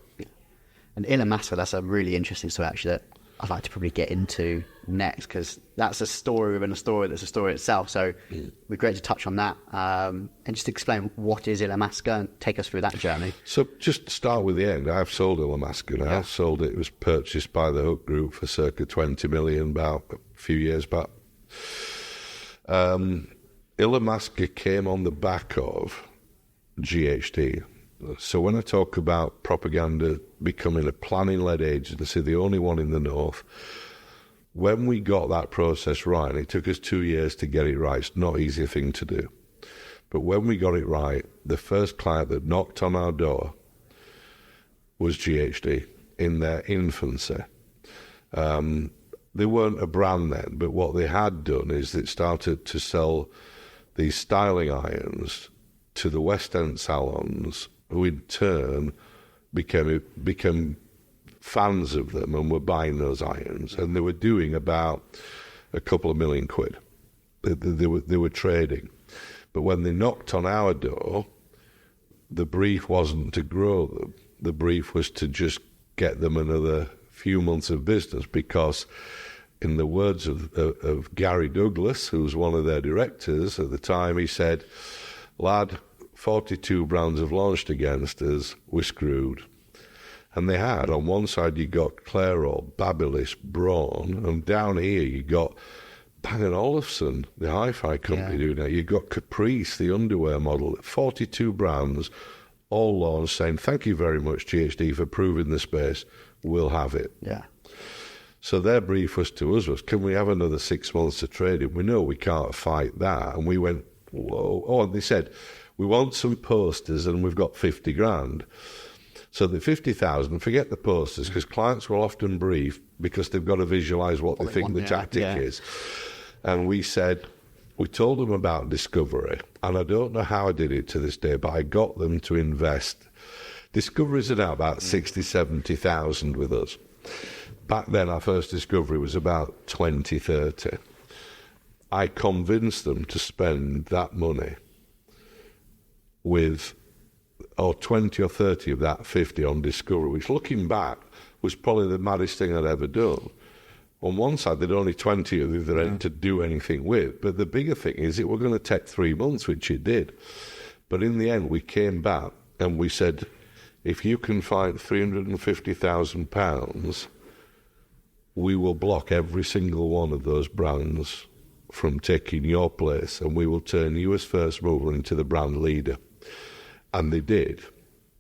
And Illamasqua, that's a really interesting story, actually, that I'd like to probably get into next, because that's a story within a story that's a story itself. So it'd be great to touch on that and just explain what is Illamasqua and take us through that journey. So just to start with the end, I've sold Illamasqua now. I've sold it. It was purchased by the Hook Group for circa 20 million about a few years back. Illamasqua came on the back of GHD. So when I talk about propaganda becoming a planning-led agency, the only one in the north, when we got that process right, and it took us 2 years to get it right, it's not an easy thing to do. But when we got it right, the first client that knocked on our door was GHD in their infancy. They weren't a brand then, but what they had done is it started to sell these styling irons to the West End salons, who in turn became fans of them and were buying those irons, and they were doing about a couple of million quid. They were trading. But when they knocked on our door, the brief wasn't to grow them. The brief was to just get them another few months of business, because in the words of Gary Douglas, who was one of their directors at the time, he said, "Lad, 42 brands have launched against us, we're screwed." And they had. On one side you got Clairol, Babyliss, Braun, and down here you got Bang & Olufsen, the hi-fi company doing that. You got Caprice, the underwear model. 42 brands, all launched, saying, "Thank you very much, GHD, for proving the space. We'll have it." Yeah. So their brief was to us, can we have another 6 months to trade it? We know we can't fight that. And we went, whoa. Oh, and they said, "We want some posters, and we've got 50 grand. So the 50,000, forget the posters, because clients will often brief because they've got to visualise what they think the tactic is. And we told them about Discovery, and I don't know how I did it to this day, but I got them to invest. Discovery's at about 60, 70,000 with us. Back then, our first Discovery was about 20, 30. I convinced them to spend that money with, or 20 or 30 of that 50 on Discovery, which looking back was probably the maddest thing I'd ever done. On one side, there'd only 20 of them to do anything with, but the bigger thing is it were going to take 3 months, which it did. But in the end, we came back and we said, if you can find £350,000, we will block every single one of those brands from taking your place, and we will turn you as first mover into the brand leader. And they did,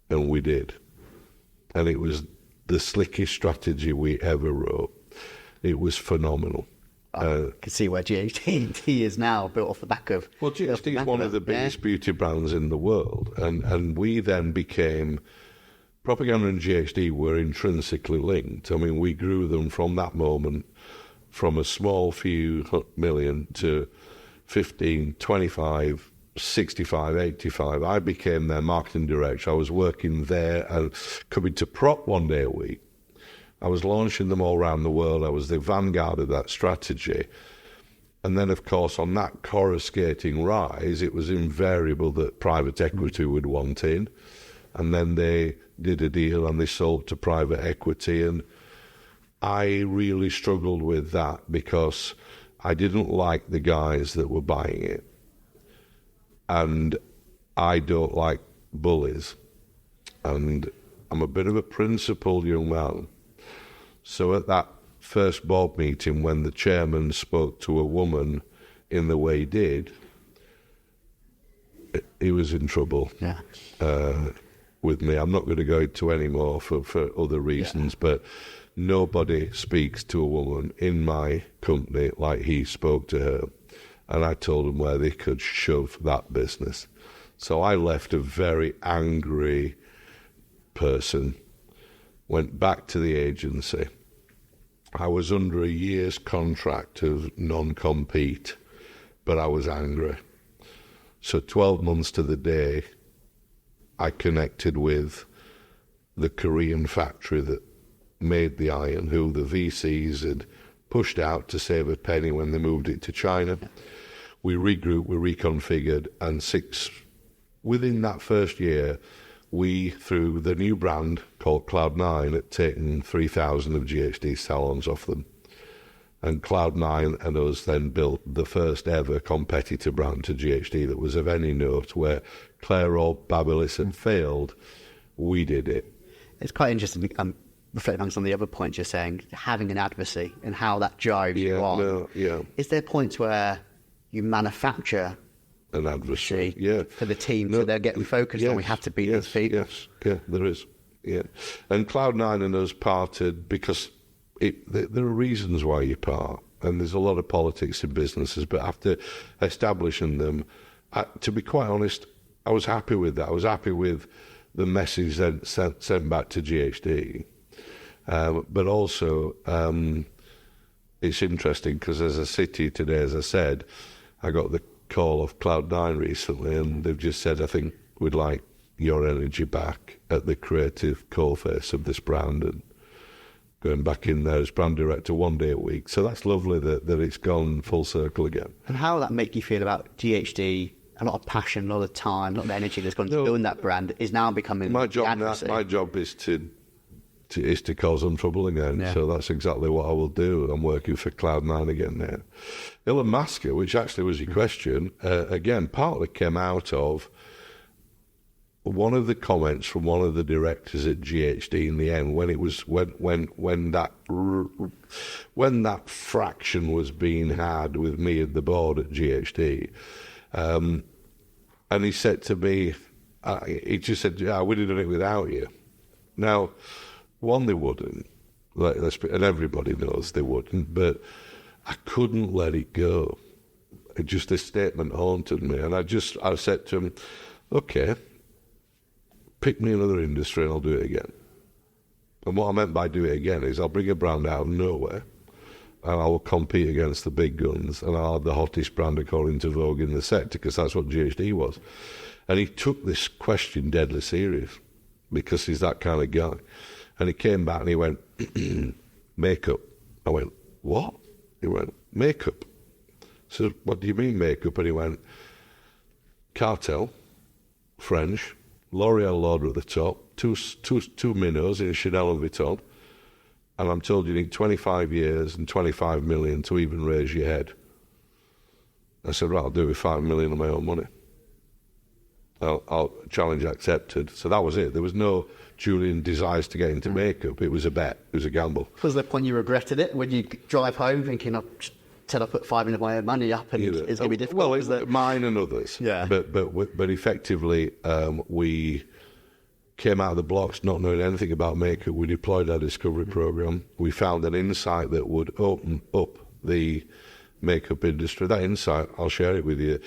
and we did. And it was the slickest strategy we ever wrote. It was phenomenal. I can see where GHD is now, built off the back of... Well, GHD is one of the biggest beauty brands in the world. And we then became... Propaganda and GHD were intrinsically linked. I mean, we grew them from that moment from a small few million to 15, 25, 65, 85. I became their marketing director. I was working there and coming to prop one day a week. I was launching them all around the world. I was the vanguard of that strategy. And then, of course, on that coruscating rise, it was invariable that private equity would want in. And then they did a deal and they sold to private equity. And I really struggled with that because I didn't like the guys that were buying it. And I don't like bullies. And I'm a bit of a principled young man. So at that first board meeting, when the chairman spoke to a woman in the way he did, he was in trouble with me. I'm not going to go into any more for other reasons, but nobody speaks to a woman in my company like he spoke to her. And I told them where they could shove that business. So I left a very angry person, went back to the agency. I was under a year's contract of non-compete, but I was angry. So 12 months to the day, I connected with the Korean factory that made the iron, who the VCs had pushed out to save a penny when they moved it to China. We regrouped, we reconfigured, and within that first year, we, through the new brand called Cloud9, had taken 3,000 of GHD salons off them. And Cloud9 and us then built the first ever competitor brand to GHD that was of any note, where Claire or Babyliss had failed. We did it. It's quite interesting, reflecting on some of the other points you're saying, having an advocacy and how that drives you on. Is there points where you manufacture an adversary for the team, so they're getting focused on we have to beat these people? There is. And Cloud9 and us parted because there are reasons why you part, and there's a lot of politics in businesses, but after establishing them, to be quite honest, I was happy with that. I was happy with the message then sent back to GHD. But also, it's interesting because as a city today, as I said, I got the call of Cloud9 recently, and they've just said, I think we'd like your energy back at the creative coalface of this brand, and going back in there as brand director 1 day a week. So that's lovely that it's gone full circle again. And how will that make you feel about GHD? A lot of passion, a lot of time, a lot of energy that's gone to building that brand is now becoming my job is to cause them trouble again. So that's exactly what I will do. I'm working for Cloud9 again now. Illamasqua, which actually was your question, again, partly came out of one of the comments from one of the directors at GHD in the end, when it was when that fraction was being had with me at the board at GHD, and he said to me, he just said, we'd have done it without you. Now, one, they wouldn't, and everybody knows they wouldn't, but I couldn't let it go. This statement haunted me, and I said to him, okay, pick me another industry and I'll do it again. And what I meant by do it again is I'll bring a brand out of nowhere and I will compete against the big guns, and I'll have the hottest brand according to Vogue in the sector, because that's what GHD was. And he took this question deadly serious because he's that kind of guy. And he came back and he went, makeup. I went, what? He went, makeup. I said, what do you mean makeup? And he went, Cartel, French, L'Oreal Lauder at the top, two minnows in a Chanel and Vuitton, and I'm told you need 25 years and 25 million to even raise your head. I said, right, I'll do it with 5 million of my own money. I'll challenge accepted. So that was it. There was no Julian desires to get into makeup. It was a bet. It was a gamble. Was there a point you regretted it when you drive home thinking, till I put 5 minutes of my own money up, and it's going to be difficult. Well, it's mine and others. Yeah. But effectively, we came out of the blocks not knowing anything about makeup. We deployed our discovery program. We found an insight that would open up the makeup industry. That insight, I'll share it with you.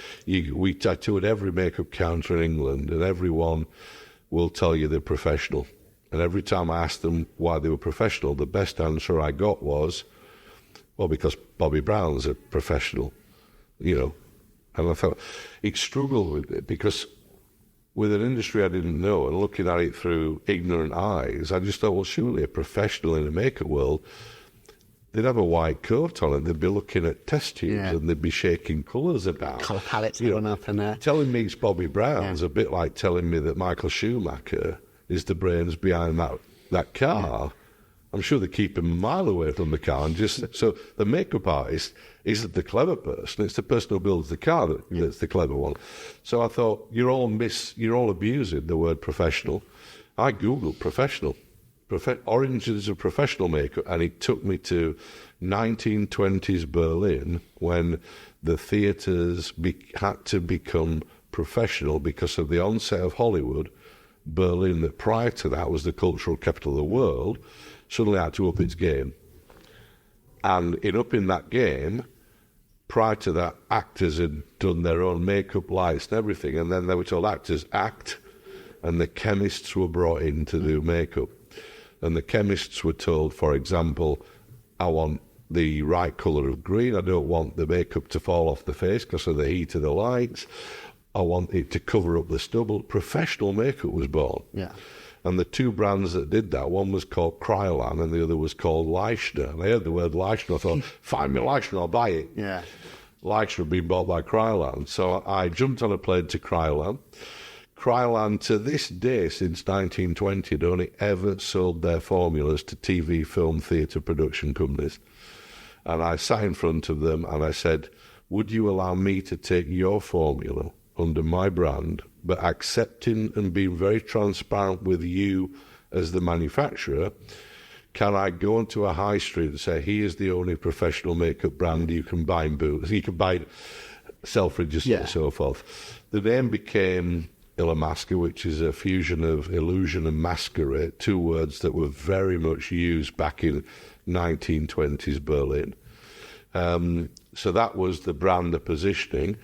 We tattooed every makeup counter in England, and everyone will tell you they're professional. And every time I asked them why they were professional, the best answer I got was, well, because Bobby Brown's a professional, And I thought he'd struggle with it because with an industry I didn't know and looking at it through ignorant eyes, I just thought, well, surely a professional in the makeup world, they'd have a white coat on and they'd be looking at test tubes and they'd be shaking colours about. Colour palettes going up and telling me it's Bobby Brown's a bit like telling me that Michael Schumacher is the brains behind that car. Yeah. I'm sure they keep him a mile away from the car. And so the makeup artist isn't the clever person; it's the person who builds the car that's the clever one. So I thought you're all abusing the word professional. I googled professional. Origins of professional makeup, and it took me to 1920s Berlin when the theatres had to become professional because of the onset of Hollywood. Berlin, that prior to that was the cultural capital of the world, suddenly had to up its game. And in upping that game, prior to that, actors had done their own makeup, lights and everything, and then they were told actors act, and the chemists were brought in to do makeup. And the chemists were told, for example, I want the right colour of green, I don't want the makeup to fall off the face because of the heat of the lights, I want it to cover up the stubble. Professional makeup was born. Yeah. And the two brands that did that, one was called Kryolan and the other was called Leichner. And I heard the word Leichner, I thought, find me Leichner, I'll buy it. Yeah. Leichner had been bought by Kryolan. So I jumped on a plane to Kryolan. Kryolan, to this day, since 1920, had only ever sold their formulas to TV, film, theatre production companies. And I sat in front of them and I said, would you allow me to take your formula under my brand, but accepting and being very transparent with you as the manufacturer? Can I go into a high street and say, he is the only professional makeup brand you can buy in boots, you can buy Selfridges and so forth. The name became Illamasqua, which is a fusion of illusion and masquerade, two words that were very much used back in 1920s Berlin. So that was the brand, the positioning.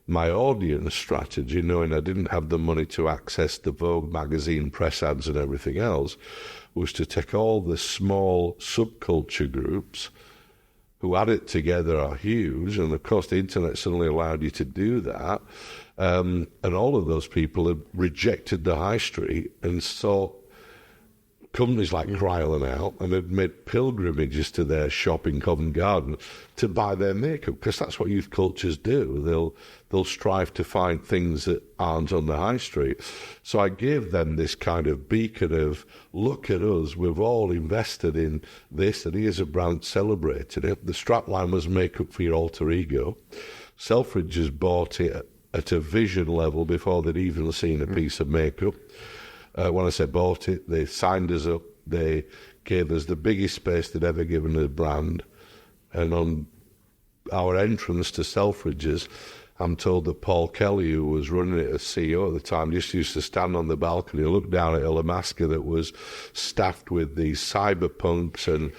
My audience strategy, knowing I didn't have the money to access the Vogue magazine, press ads and everything else, was to take all the small subculture groups who had it together are huge, and of course the internet suddenly allowed you to do that, and all of those people had rejected the high street and sought companies like Kryolan out and had made pilgrimages to their shop in Covent Garden to buy their makeup, because that's what youth cultures do. They'll strive to find things that aren't on the high street. So I gave them this kind of beacon of, look at us, we've all invested in this, and here's a brand celebrating it. The strapline was makeup for your alter ego. Selfridges bought it at a vision level before they'd even seen a piece of makeup. When I say bought it, they signed us up. They gave us the biggest space they'd ever given a brand. And on our entrance to Selfridges, I'm told that Paul Kelly, who was running it as CEO at the time, just used to stand on the balcony and look down at Illamasqua that was staffed with these cyberpunks and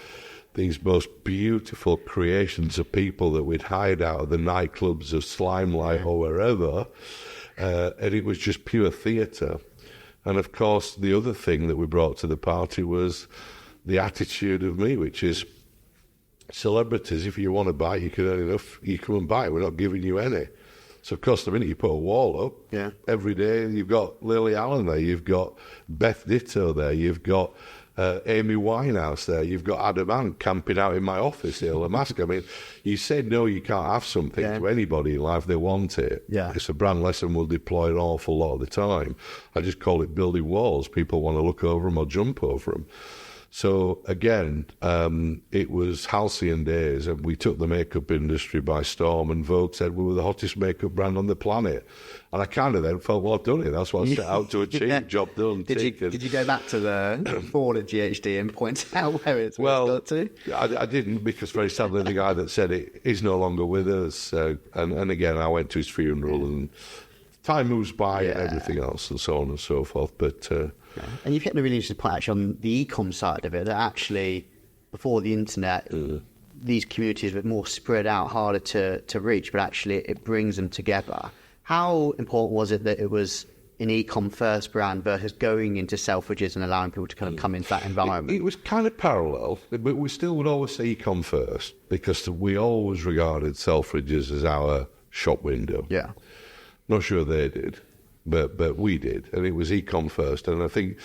these most beautiful creations of people that we'd hired out of the nightclubs of Slimelight or wherever. And it was just pure theatre. And of course, the other thing that we brought to the party was the attitude of me, which is celebrities, if you want to buy it, you can earn enough, you come and buy it, we're not giving you any. So of course, the minute you put a wall up, every day you've got Lily Allen there, you've got Beth Ditto there, you've got Amy Winehouse there, you've got Adam Ant camping out in my office here, Illamasqua. I mean, you say no, you can't have something to anybody in life, they want it. Yeah. It's a brand lesson we'll deploy an awful lot of the time. I just call it building walls. People want to look over them or jump over them. So again, it was halcyon days, and we took the makeup industry by storm, and Vogue said we were the hottest makeup brand on the planet. And I kind of then felt, well, I've done it. That's what I set out to achieve. Yeah. Job done. Did you go back to the board at GHD and point out where it's got to? I didn't, because very sadly the guy that said it is no longer with us. And again, I went to his funeral, and time moves by and everything else, and so on and so forth. But and you've hit a really interesting point actually on the e-com side of it. That actually, before the internet, these communities were more spread out, harder to reach, but actually it brings them together. How important was it that it was an e-com first brand versus going into Selfridges and allowing people to kind of come into that environment? It was kind of parallel, but we still would always say e-com first, because we always regarded Selfridges as our shop window. Yeah. Not sure they did, but we did, and it was e-com first. And I think,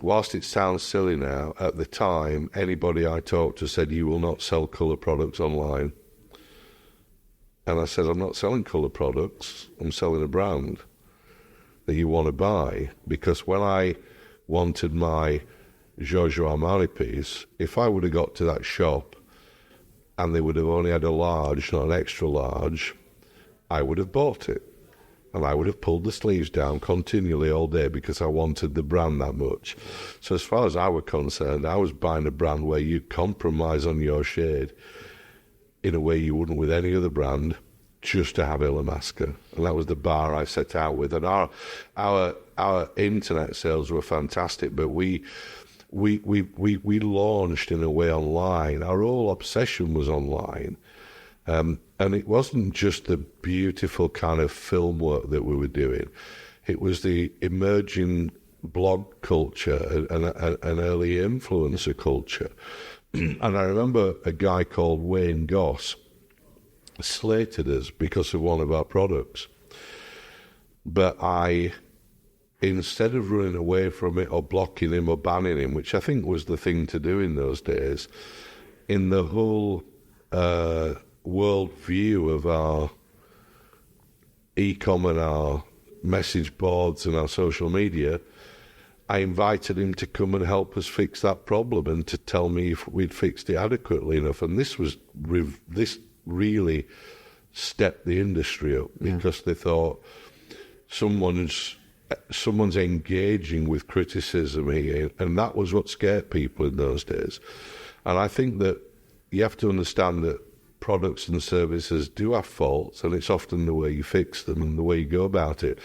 whilst it sounds silly now, at the time, anybody I talked to said, you will not sell colour products online. And I said, I'm not selling colour products, I'm selling a brand that you want to buy. Because when I wanted my Giorgio Armani piece, if I would have got to that shop and they would have only had a large, not an extra large, I would have bought it. And I would have pulled the sleeves down continually all day because I wanted the brand that much. So as far as I was concerned, I was buying a brand where you compromise on your shade in a way you wouldn't with any other brand, just to have Illamasqua. And that was the bar I set out with. And our internet sales were fantastic, but we launched in a way online. Our whole obsession was online. And it wasn't just the beautiful kind of film work that we were doing. It was the emerging blog culture and early influencer culture. And I remember a guy called Wayne Goss slated us because of one of our products. But instead of running away from it or blocking him or banning him, which I think was the thing to do in those days, in the whole world view of our e-com and our message boards and our social media, I invited him to come and help us fix that problem and to tell me if we'd fixed it adequately enough. And this really stepped the industry up, because they thought someone's engaging with criticism here, and that was what scared people in those days. And I think that you have to understand that products and services do have faults, and it's often the way you fix them and the way you go about it.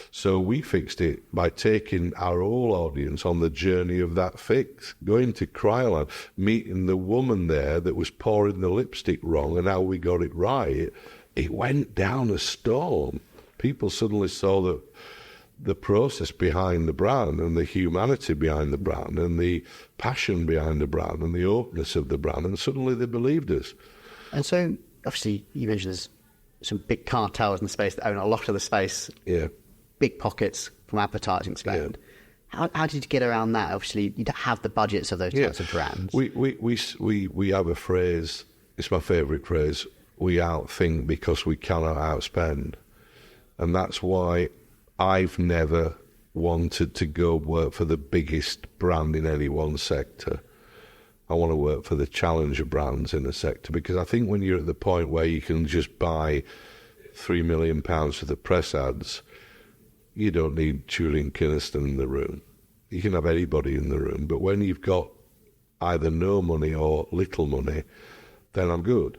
So we fixed it by taking our whole audience on the journey of that fix, going to Cryoland, meeting the woman there that was pouring the lipstick wrong, and how we got it right. It went down a storm. People suddenly saw the process behind the brand and the humanity behind the brand and the passion behind the brand and the openness of the brand, and suddenly they believed us. And so, obviously, you mentioned there's some big cartels in the space that own a lot of the space. Yeah. Big pockets from advertising spend. Yeah. How did you get around that? Obviously, you don't have the budgets of those types of brands. We have a phrase, it's my favourite phrase, we outthink because we cannot outspend. And that's why I've never wanted to go work for the biggest brand in any one sector. I want to work for the challenger brands in the sector, because I think when you're at the point where you can just buy £3 million worth of press ads, you don't need Julian Kynaston in the room. You can have anybody in the room, but when you've got either no money or little money, then I'm good.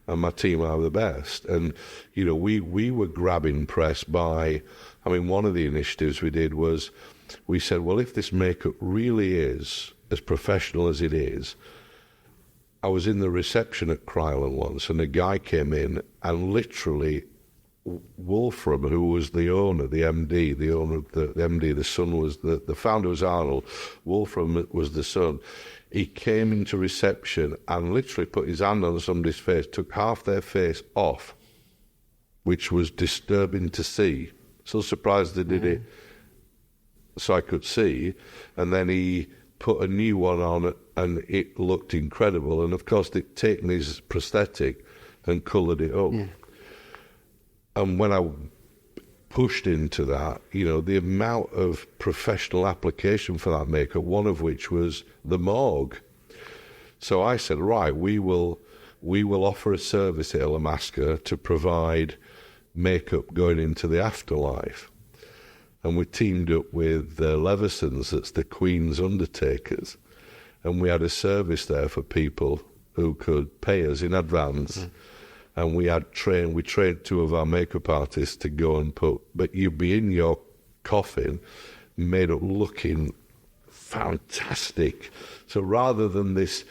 And my team are the best. And, you know, we were grabbing press by, I mean, one of the initiatives we did was we said, well, if this makeup really is as professional as it is, I was in the reception at Cryoland once, and a guy came in and literally Wolfram, who was the owner, the MD, the owner of the MD, the son was, the founder was Arnold, Wolfram was the son. He came into reception and literally put his hand on somebody's face, took half their face off, which was disturbing to see. So surprised they did it so I could see. And then he put a new one on and it looked incredible. And of course, they'd taken his prosthetic and coloured it up. Yeah. And when I pushed into that, the amount of professional application for that makeup, one of which was the morgue. So I said, right, we will offer a service at Illamasqua to provide makeup going into the afterlife. And we teamed up with Leverson's, that's the Queen's undertakers, and we had a service there for people who could pay us in advance. And we trained 2 of our makeup artists to go and but you'd be in your coffin, made up looking fantastic. So rather than this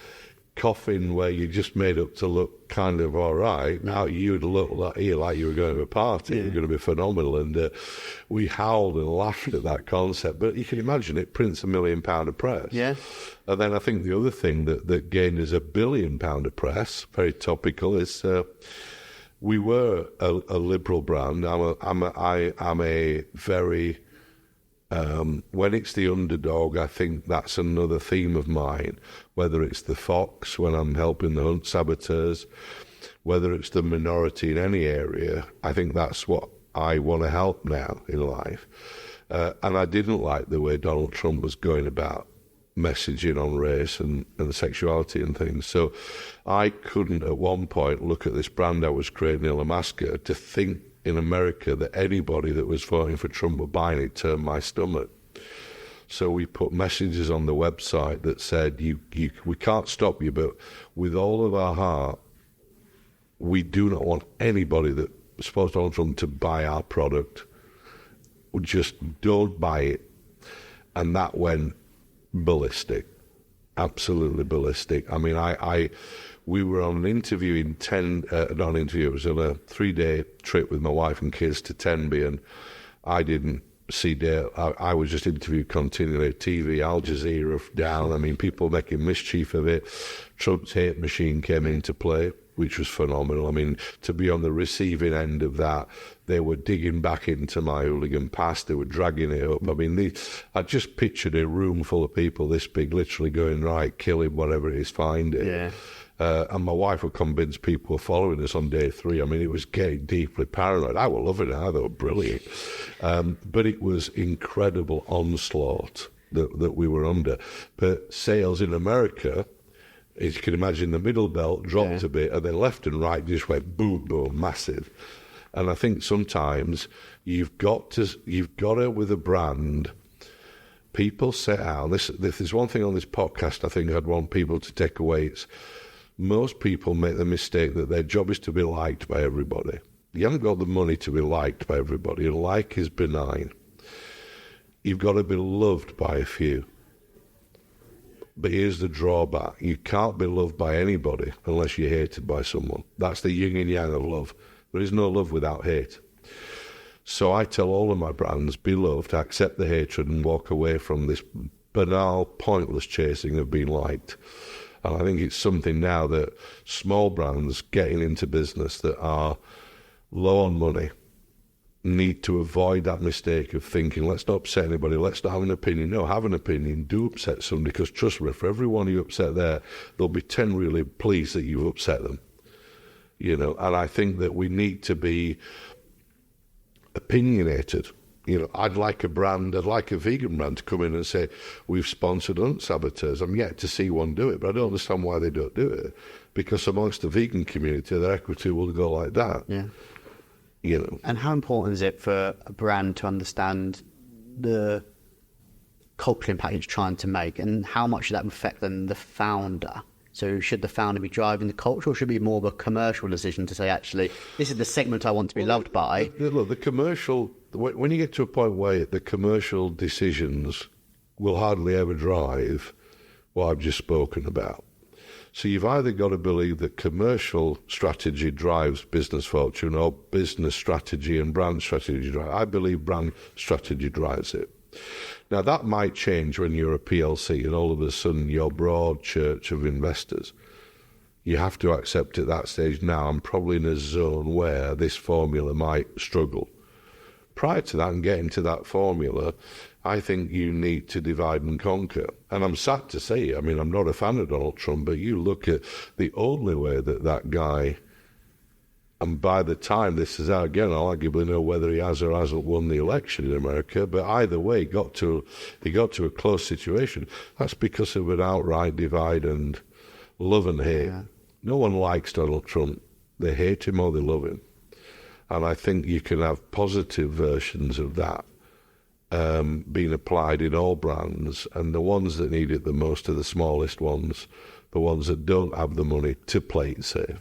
coffin where you just made up to look kind of all right, now you'd look like you were going to a party. You're going to be phenomenal. And we howled and laughed at that concept. But you can imagine it prints £1 million of press. Yeah. And then I think the other thing that gained us £1 billion of press, very topical, is we were a liberal brand. I'm a very when it's the underdog, I think that's another theme of mine, whether it's the fox when I'm helping the hunt saboteurs, whether it's the minority in any area. I think that's what I want to help now in life. And I didn't like the way Donald Trump was going about messaging on race and sexuality and things. So I couldn't at one point look at this brand I was creating in Illamasqua to think in America that anybody that was voting for Trump or buying it turned my stomach. So we put messages on the website that said, we can't stop you, but with all of our heart, we do not want anybody that supports Donald Trump to buy our product. Just don't buy it. And that went ballistic, absolutely ballistic. I mean, we were on an interview it was on a 3-day trip with my wife and kids to Tenby, and I didn't see Dale. I was just interviewed continually. TV, Al Jazeera down. I mean, people making mischief of it. Trump's hate machine came into play, which was phenomenal. I mean, to be on the receiving end of that, they were digging back into my hooligan past. They were dragging it up. I mean, I just pictured a room full of people this big, literally going, right, kill him, whatever it is, find it. Yeah. And my wife were convinced people were following us on day 3. I mean, it was getting deeply paranoid. I were loving it. I thought, brilliant. But it was incredible onslaught that we were under. But sales in America, as you can imagine, the middle belt dropped a bit, and then left and right just went boom, boom, massive. And I think sometimes you've got to with a brand, people set out. This is one thing on this podcast I think I'd want people to take away. It's most people make the mistake that their job is to be liked by everybody. You haven't got the money to be liked by everybody. And like is benign. You've got to be loved by a few. But here's the drawback. You can't be loved by anybody unless you're hated by someone. That's the yin and yang of love. There is no love without hate. So I tell all of my brands, be loved, accept the hatred, and walk away from this banal, pointless chasing of being liked. And I think it's something now that small brands getting into business that are low on money need to avoid that mistake of thinking, let's not upset anybody, let's not have an opinion. No, have an opinion, do upset somebody, because trust me, for every one you upset there, there'll be 10 really pleased that you've upset them. And I think that we need to be opinionated. I'd like a vegan brand to come in and say, we've sponsored hunt saboteurs. I'm yet to see one do it, but I don't understand why they don't do it. Because amongst the vegan community, their equity will go like that. Yeah. And how important is it for a brand to understand the cultural impact it's trying to make, and how much should that affect then the founder? So should the founder be driving the culture, or should it be more of a commercial decision to say, actually, this is the segment I want to be loved by? Look, the commercial, when you get to a point where the commercial decisions will hardly ever drive what I've just spoken about. So you've either got to believe that commercial strategy drives business fortune, or business strategy and brand strategy drive. I believe brand strategy drives it. Now, that might change when you're a PLC and all of a sudden you're a broad church of investors. You have to accept at that stage now, I'm probably in a zone where this formula might struggle. Prior to that and getting to that formula, I think you need to divide and conquer. And I'm sad to say, I mean, I'm not a fan of Donald Trump, but you look at the only way that guy And by the time this is out, again, I'll arguably know whether he has or hasn't won the election in America. But either way, he got to a close situation. That's because of an outright divide and love and hate. Yeah. No one likes Donald Trump. They hate him or they love him. And I think you can have positive versions of that being applied in all brands. And the ones that need it the most are the smallest ones, the ones that don't have the money to play it safe.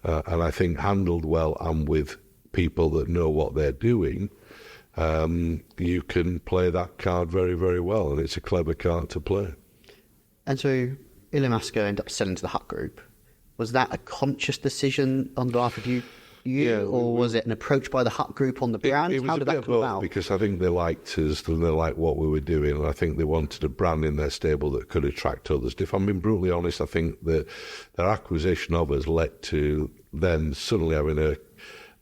And I think handled well and with people that know what they're doing, you can play that card very, very well. And it's a clever card to play. And so Illamasqua ended up selling to the Hut Group. Was that a conscious decision on behalf of you? Or was it an approach by the Hut Group on the brand? It was How did that come about? Because I think they liked us and they liked what we were doing, and I think they wanted a brand in their stable that could attract others. If I'm being brutally honest, I think that their acquisition of us led to then suddenly having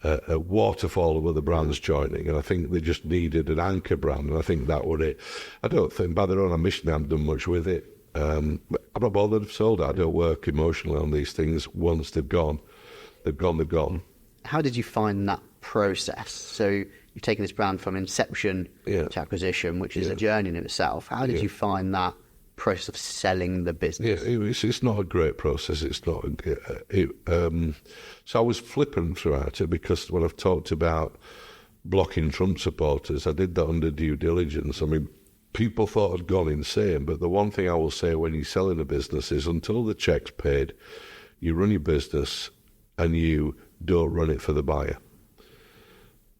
a waterfall of other brands joining, and I think they just needed an anchor brand, and I think that was it. I don't think, by their own admission, they haven't done much with it. I'm not bothered if sold it. I don't work emotionally on these things. Once they've gone, they've gone. How did you find that process? So you've taken this brand from inception to acquisition, which is a journey in itself. How did you find that process of selling the business? It's not a great process. It's not. So I was flippant throughout it, because when I've talked about blocking Trump supporters, I did that under due diligence. I mean, people thought I'd gone insane, but the one thing I will say when you're selling a business is until the check's paid, you run your business and you don't run it for the buyer,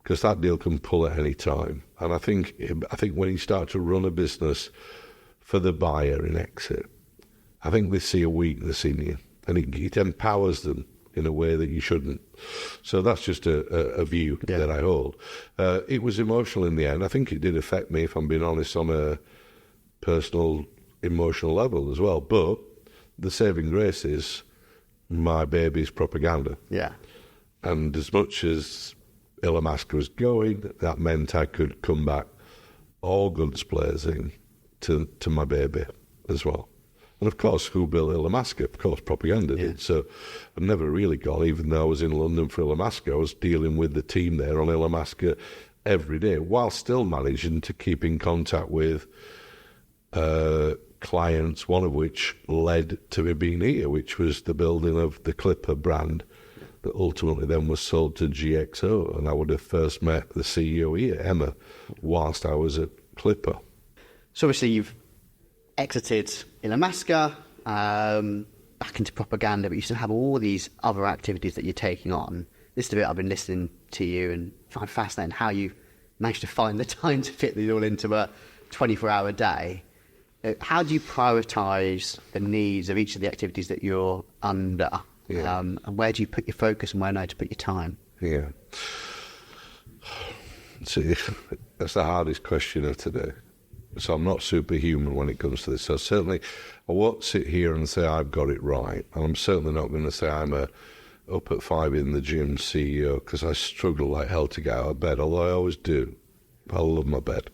because that deal can pull at any time. And I think when you start to run a business for the buyer in exit, I think they see a weakness in you, and it empowers them in a way that you shouldn't. So that's just a view that I hold. It was emotional in the end. I think it did affect me, if I'm being honest, on a personal, emotional level as well. But the saving grace is my baby's propaganda. Yeah. And as much as Illamasqua was going, that meant I could come back all guns blazing to my baby as well. And of course, who built Illamasqua? Of course, propaganda did. So I've never really gone, even though I was in London for Illamasqua, I was dealing with the team there on Illamasqua every day, while still managing to keep in contact with clients, one of which led to me being here, which was the building of the Clipper brand that ultimately then was sold to GXO. And I would have first met the CEO here, Emma, whilst I was at Clipper. So obviously you've exited Illamasqua back into propaganda, but you still have all these other activities that you're taking on. This is the bit I've been listening to you and find fascinating, how you managed to find the time to fit it all into a 24-hour day. How do you prioritise the needs of each of the activities that you're under? Yeah. And where do you put your focus and where not to put your time? Yeah. See, that's the hardest question of today. So I'm not superhuman when it comes to this. So certainly I won't sit here and say I've got it right. And I'm certainly not going to say I'm a up at 5 in the gym CEO, because I struggle like hell to get out of bed, although I always do. I love my bed.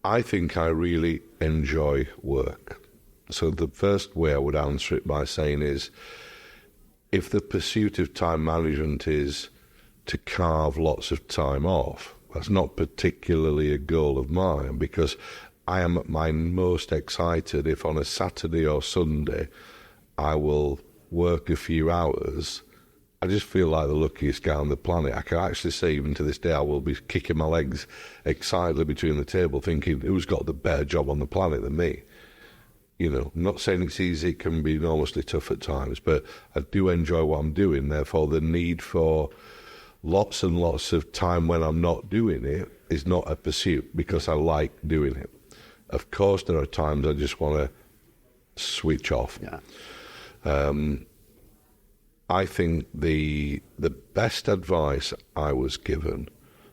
I think I really enjoy work. So the first way I would answer it by saying is, if the pursuit of time management is to carve lots of time off, that's not particularly a goal of mine, because I am at my most excited if on a Saturday or Sunday I will work a few hours. I just feel like the luckiest guy on the planet. I can actually say, even to this day, I will be kicking my legs excitedly between the table thinking, who's got the better job on the planet than me? You know, I'm not saying it's easy, it can be enormously tough at times, but I do enjoy what I'm doing. Therefore, the need for lots and lots of time when I'm not doing it is not a pursuit, because I like doing it. Of course, there are times I just want to switch off. Yeah. I think the best advice I was given,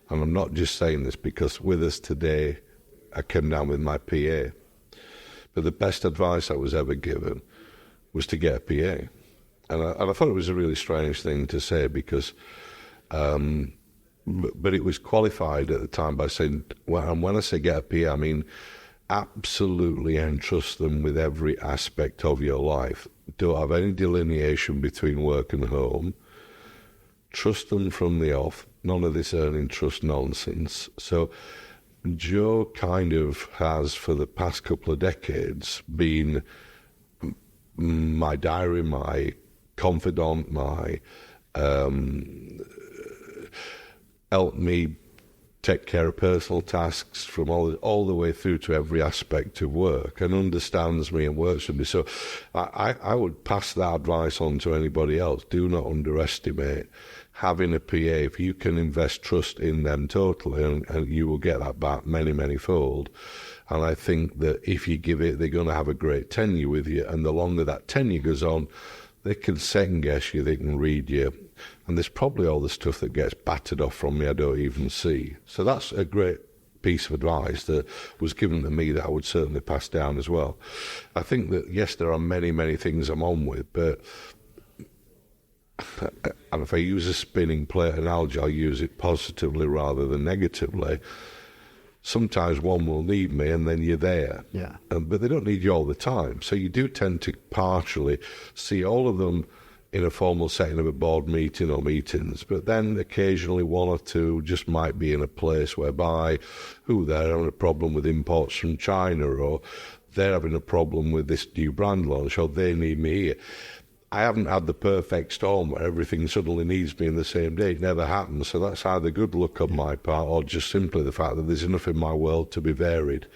and I'm not just saying this because with us today, I came down with my PA, but the best advice I was ever given was to get a PA. And I thought it was a really strange thing to say, because, but it was qualified at the time by saying, well, and when I say get a PA, I mean absolutely entrust them with every aspect of your life. Don't have any delineation between work and home. trust them from the off, none of this earning trust nonsense. So Joe kind of has, for the past couple of decades, been my diary, my confidant, my helped me take care of personal tasks from all the way through to every aspect of work, and understands me and works with me. So I would pass that advice on to anybody else. Do not underestimate having a PA. If you can invest trust in them totally, and you will get that back many, many fold. And I think that if you give it, they're going to have a great tenure with you. And the longer that tenure goes on, they can second guess you, they can read you. And there's probably all the stuff that gets battered off from me I don't even see. So that's a great piece of advice that was given to me that I would certainly pass down as well. I think that, yes, there are many, many things I'm on with, but and if I use a spinning plate analogy, I'll use it positively rather than negatively. Sometimes one will need me and then you're there. Yeah. But they don't need you all the time. So you do tend to partially see all of them in a formal setting of a board meeting or meetings, but then occasionally one or two just might be in a place whereby, they're having a problem with imports from China, or they're having a problem with this new brand launch, or they need me here. I haven't had the perfect storm where everything suddenly needs me in the same day. It never happens. So that's either good luck on my part or just simply the fact that there's enough in my world to be varied.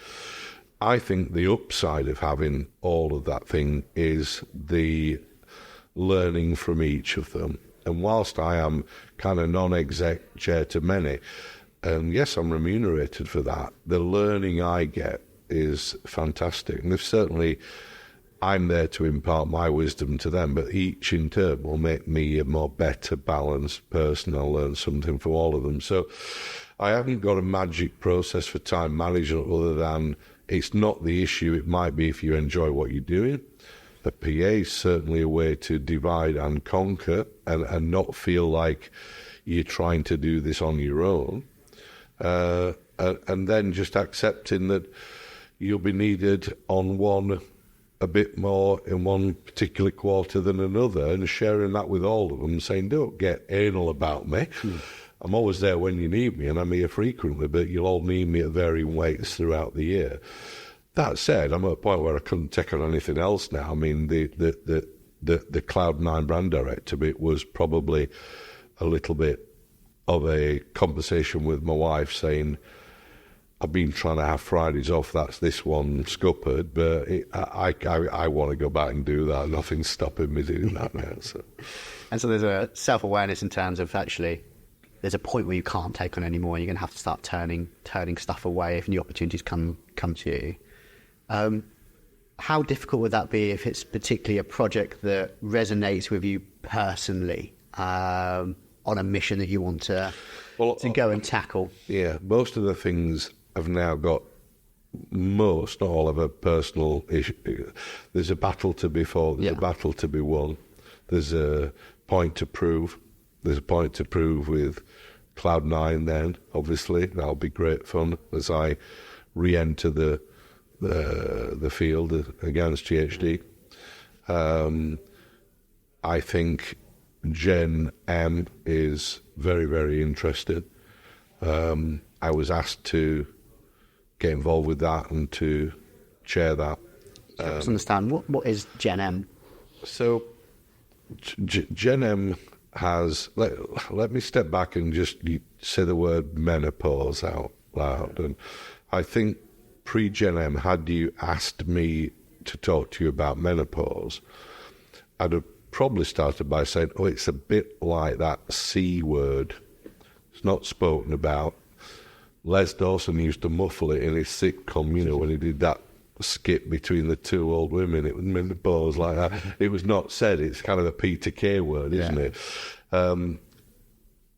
I think the upside of having all of that thing is the learning from each of them. And whilst I am kind of non-exec chair to many, and yes, I'm remunerated for that, the learning I get is fantastic. And certainly I'm there to impart my wisdom to them, but each in turn will make me a more better balanced person. I'll learn something from all of them. So I haven't got a magic process for time management other than it's not the issue. It might be if you enjoy what you're doing. The PA is certainly a way to divide and conquer and not feel like you're trying to do this on your own. And then just accepting that you'll be needed on one a bit more in one particular quarter than another, and sharing that with all of them, saying, don't get anal about me. I'm always there when you need me, and I'm here frequently, but you'll all need me at varying weights throughout the year. That said, I'm at a point where I couldn't take on anything else now. I mean, the Cloud9 brand director bit was probably a little bit of a conversation with my wife saying, I've been trying to have Fridays off, that's this one scuppered, but I want to go back and do that. Nothing's stopping me doing that now. So. And so there's a self-awareness in terms of actually there's a point where you can't take on anymore, and you're going to have to start turning stuff away if new opportunities come to you. How difficult would that be if it's particularly a project that resonates with you personally, on a mission that you want to go and tackle? Yeah, most of the things have now got, not all of a personal issue. There's a battle to be fought, there's a battle to be won. There's a point to prove. There's a point to prove with Cloud9 then, obviously. That'll be great fun as I re-enter the field against GHD. I think genM is very, very interested. I was asked to get involved with that and to chair that. Help us understand, what is genM? So genM has, let me step back and just say the word menopause out loud. And I think pre-genM, had you asked me to talk to you about menopause, I'd have probably started by saying, it's a bit like that C word. It's not spoken about. Les Dawson used to muffle it in his sitcom, when he did that skit between the two old women. It was menopause like that. It was not said. It's kind of a Peter Kay word, isn't it? And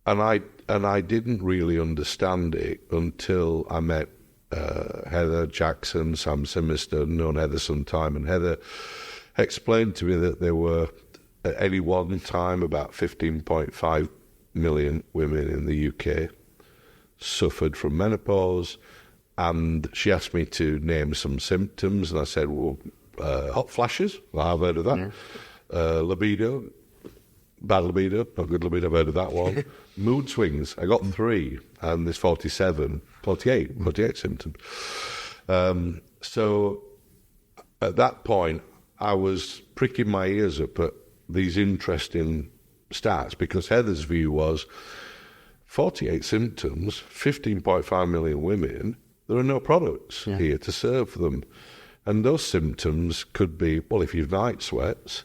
I didn't really understand it until I met Heather Jackson, Sam Simister, known Heather some time, and Heather explained to me that there were at any one time about 15.5 million women in the UK suffered from menopause, and she asked me to name some symptoms, and I said, hot flashes, I've heard of that, libido, bad libido, not good libido, I've heard of that one. Mood swings, I got 3, and there's 48 symptoms. So at that point, I was pricking my ears up at these interesting stats, because Heather's view was 48 symptoms, 15.5 million women, there are no products here to serve them. And those symptoms could be, well, if you've night sweats,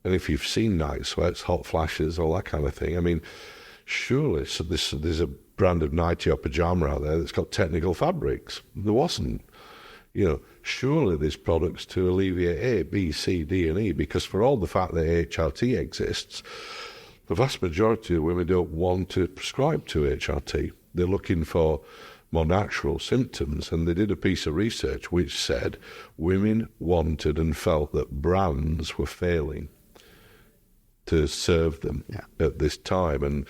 and if you've seen night sweats, hot flashes, all that kind of thing. I mean, surely there's a brand of nightie or pyjama out there that's got technical fabrics. There wasn't. Surely there's products to alleviate A, B, C, D, and E, because for all the fact that HRT exists, the vast majority of women don't want to prescribe to HRT. They're looking for more natural symptoms, and they did a piece of research which said women wanted and felt that brands were failing to serve them at this time.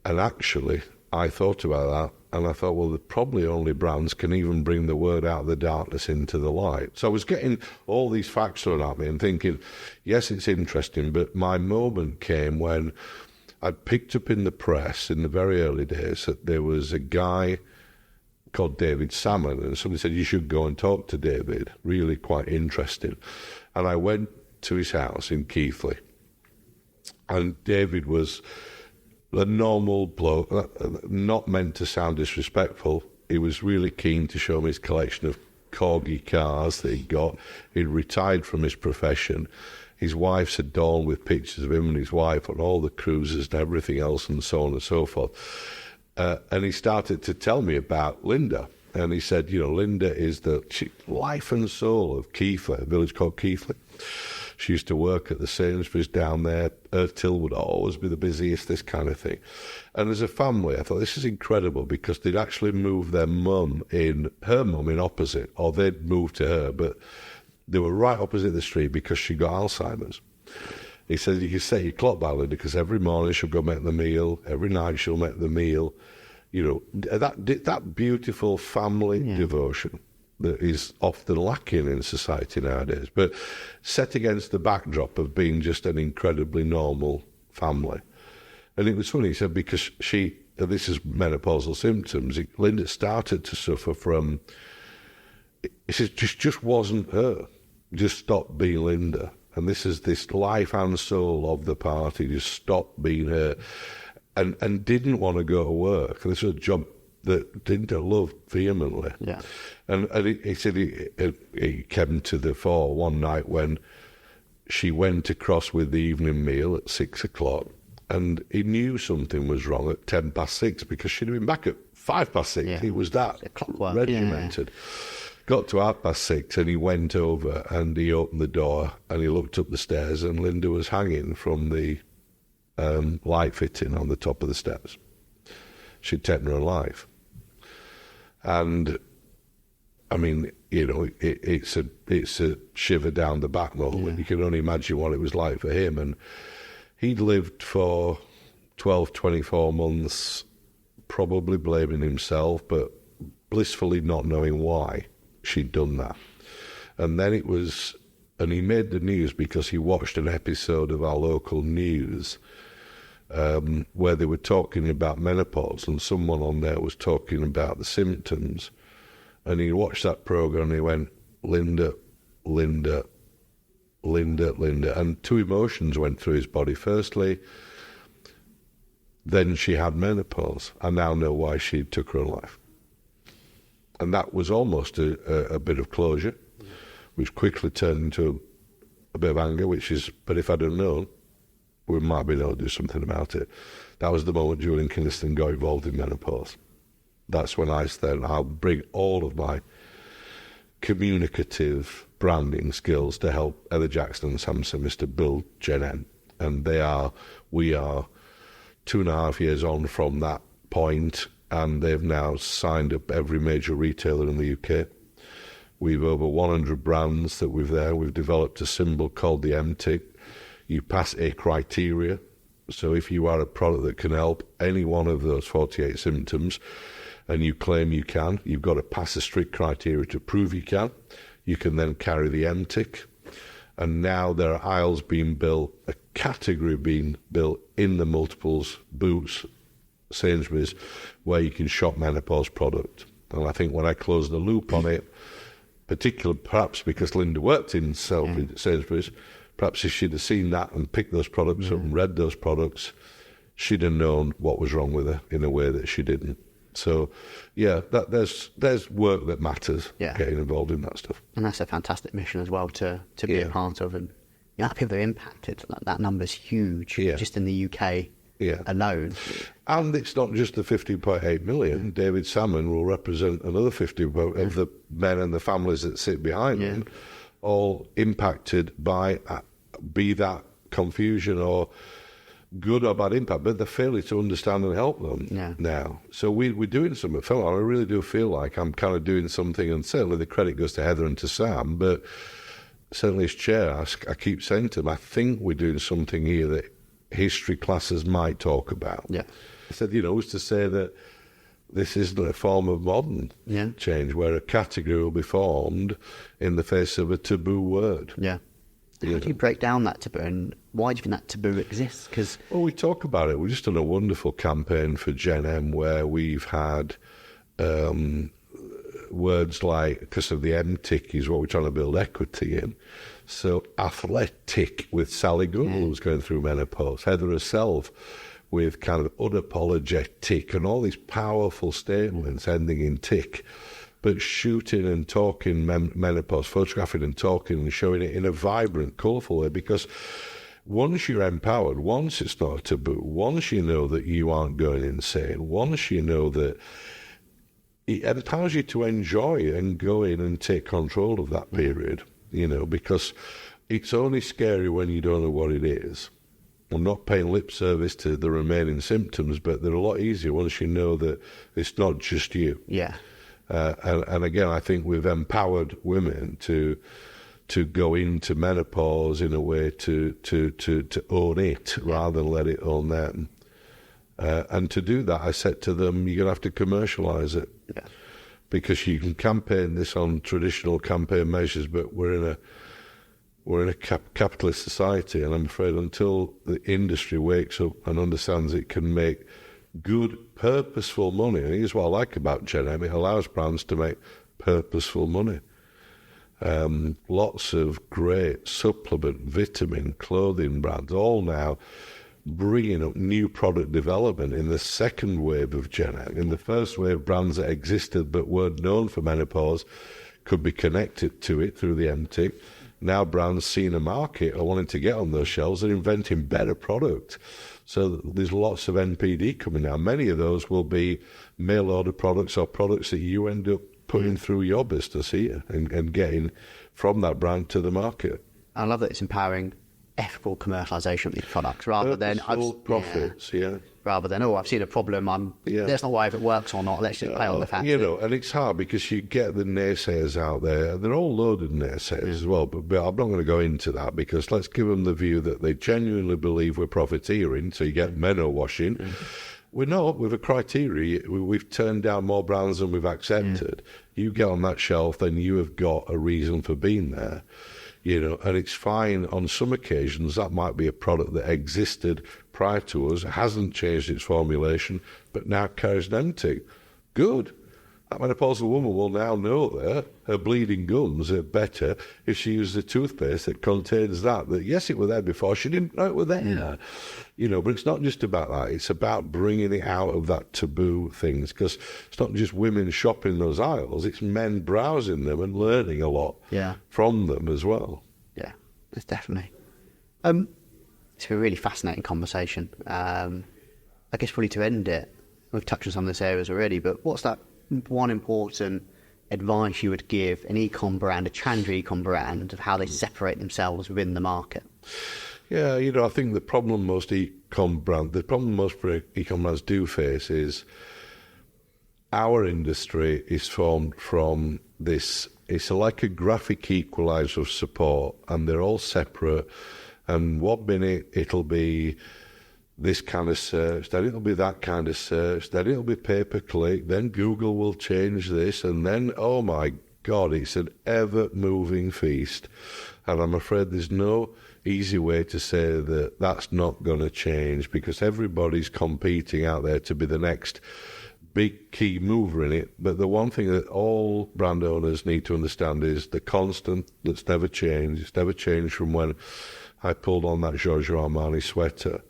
And actually, I thought about that, and I thought, well, probably only brands can even bring the word out of the darkness into the light. So I was getting all these facts thrown at me and thinking, yes, it's interesting, but my moment came when I picked up in the press in the very early days that there was a guy called David Salmon, and somebody said, you should go and talk to David, really quite interesting. And I went to his house in Keighley, and David was a normal bloke, not meant to sound disrespectful. He was really keen to show me his collection of corgi cars that he'd got. He'd retired from his profession. His wife's adorned with pictures of him and his wife on all the cruises and everything else, and so on and so forth. And he started to tell me about Linda. And he said, Linda is the life and soul of Keighley, a village called Keighley. She used to work at the Sainsbury's down there. Her till would always be the busiest, this kind of thing. And as a family, I thought, this is incredible, because they'd actually moved her mum in opposite, or they'd moved to her, but they were right opposite the street because she got Alzheimer's. He said, you can say your clock by Linda, because every morning she'll go make the meal, every night she'll make the meal. That beautiful family devotion that is often lacking in society nowadays, but set against the backdrop of being just an incredibly normal family. And it was funny, he said, because this is menopausal symptoms, Linda started to suffer from, he says, just wasn't her, just stopped being Linda. And this life and soul of the party just stopped being her, and didn't want to go to work. This was a job that didn't love vehemently. Yeah. And he said he came to the fore one night when she went across with the evening meal at 6:00, and he knew something was wrong at 6:10, because she'd have been back at 6:05. Yeah. He was that regimented. Got to 6:30, and he went over and he opened the door and he looked up the stairs, and Linda was hanging from the light fitting on the top of the steps. She'd taken her own life. And I mean, it's a shiver down the back moment. You can only imagine what it was like for him. And he'd lived for 12, 24 months, probably blaming himself, but blissfully not knowing why she'd done that. And then he made the news because he watched an episode of our local news where they were talking about menopause, and someone on there was talking about the symptoms. And he watched that program and he went, Linda, Linda, Linda, Linda. And two emotions went through his body. Firstly, then she had menopause. I now know why she took her own life. And that was almost a bit of closure, which quickly turned into a bit of anger, but if I'd have known, we might have been able to do something about it. That was the moment Julian Kynaston got involved in menopause. That's when I said, I'll bring all of my communicative branding skills to help Heather Jackson and Sam Simmons to build genM. And we are 2.5 years on from that point, and they've now signed up every major retailer in the UK. We've over 100 brands that we've there. We've developed a symbol called the MTIC. You pass a criteria. So if you are a product that can help any one of those 48 symptoms, and you claim you can, you've got to pass a strict criteria to prove you can. You can then carry the MTIC, And now there are aisles being built, a category being built in the multiples, Boots, Sainsbury's, where you can shop menopause product. And I think when I closed the loop on it, particularly perhaps because Linda worked in Sainsbury's, perhaps if she'd have seen that and picked those products up and read those products, she'd have known what was wrong with her in a way that she didn't. So, yeah, there's work that matters, getting involved in that stuff. And that's a fantastic mission as well to be a part of. And the people that are impacted, like, that number's huge, just in the UK alone. And it's not just the 15.8 million. David Salmon will represent another 50 of the men and the families that sit behind them, all impacted by, be that confusion or good or bad impact, but they're failing to understand and help them now. So we're doing something. I really do feel like I'm kind of doing something, and certainly the credit goes to Heather and to Sam, but certainly as chair, I keep saying to them, I think we're doing something here that history classes might talk about. I said, who's to say that this isn't a form of modern change where a category will be formed in the face of a taboo word. How do you break down that taboo, and why do you think that taboo exists? Well, we talk about it. We've just done a wonderful campaign for genM where we've had words like, because of the M-tick is what we're trying to build equity in. So athletic with Sally Goodall, who's going through menopause, Heather herself with kind of unapologetic, and all these powerful statements ending in tick. But shooting and talking menopause, photographing and talking and showing it in a vibrant, colourful way, because once you're empowered, once it's not a taboo, once you know that you aren't going insane, once you know that it allows you to enjoy and go in and take control of that period, because it's only scary when you don't know what it is. I'm not paying lip service to the remaining symptoms, but they're a lot easier once you know that it's not just you. And again, I think we've empowered women to go into menopause in a way to own it rather than let it own them. And to do that, I said to them, you're going to have to commercialise it. Because you can campaign this on traditional campaign measures, but we're in a capitalist society, and I'm afraid until the industry wakes up and understands it can make good, purposeful money. And here's what I like about genM. It allows brands to make purposeful money. Lots of great supplement, vitamin, clothing brands, all now bringing up new product development in the second wave of genM. In the first wave, brands that existed but weren't known for menopause could be connected to it through the M-tick. Now brands seeing a market or wanting to get on those shelves are inventing better product. So there's lots of NPD coming now. Many of those will be mail order products or products that you end up putting through your business here and getting from that brand to the market. I love that it's empowering ethical commercialisation of these products rather than profits. Rather than, I've seen a problem, that's not why if it works or not, let's just play on the fact. And it's hard because you get the naysayers out there. They're all loaded naysayers as well, but I'm not going to go into that because let's give them the view that they genuinely believe we're profiteering, so you get menno washing. We're not. With a criteria, we've turned down more brands than we've accepted. You get on that shelf, then you have got a reason for being there. And it's fine on some occasions. That might be a product that existed prior to us, hasn't changed its formulation, but now carries an M-tick. Good. That menopausal woman will now know that her bleeding gums are better if she uses a toothpaste that contains that yes, it was there before, she didn't know it was there. But it's not just about that. It's about bringing it out of that taboo things, because it's not just women shopping those aisles, it's men browsing them and learning a lot from them as well. It's definitely. It's been a really fascinating conversation. I guess probably to end it, we've touched on some of this areas already, but what's that one important advice you would give an e-com brand, a challenger e-com brand, of how they separate themselves within the market? I think the problem most e-com brands do face is our industry is formed from this. It's like a graphic equalizer of support, and they're all separate. And one minute it'll be this kind of search, then it'll be that kind of search, then it'll be pay-per-click, then Google will change this, and then, oh my God, it's an ever-moving feast. And I'm afraid there's no easy way to say that that's not going to change, because everybody's competing out there to be the next big key mover in it. But the one thing that all brand owners need to understand is the constant that's never changed. It's never changed from when I pulled on that Giorgio Armani sweater,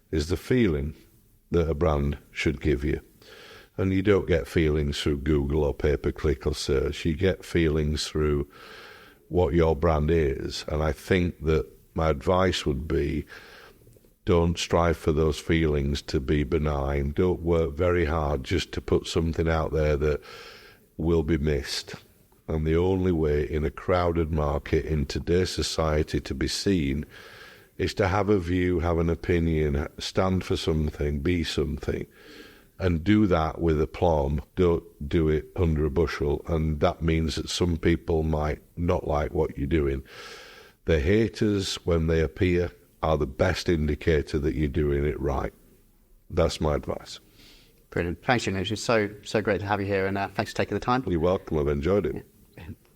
is the feeling that a brand should give you. And you don't get feelings through Google or pay-per-click or search. You get feelings through what your brand is. And I think that my advice would be, don't strive for those feelings to be benign. Don't work very hard just to put something out there that will be missed. And the only way in a crowded market in today's society to be seen is to have a view, have an opinion, stand for something, be something, and do that with aplomb. Don't do it under a bushel. And that means that some people might not like what you're doing. The haters, when they appear, are the best indicator that you're doing it right. That's my advice. Brilliant. Thanks, Julian. It's so great to have you here, and thanks for taking the time. You're welcome. I've enjoyed it.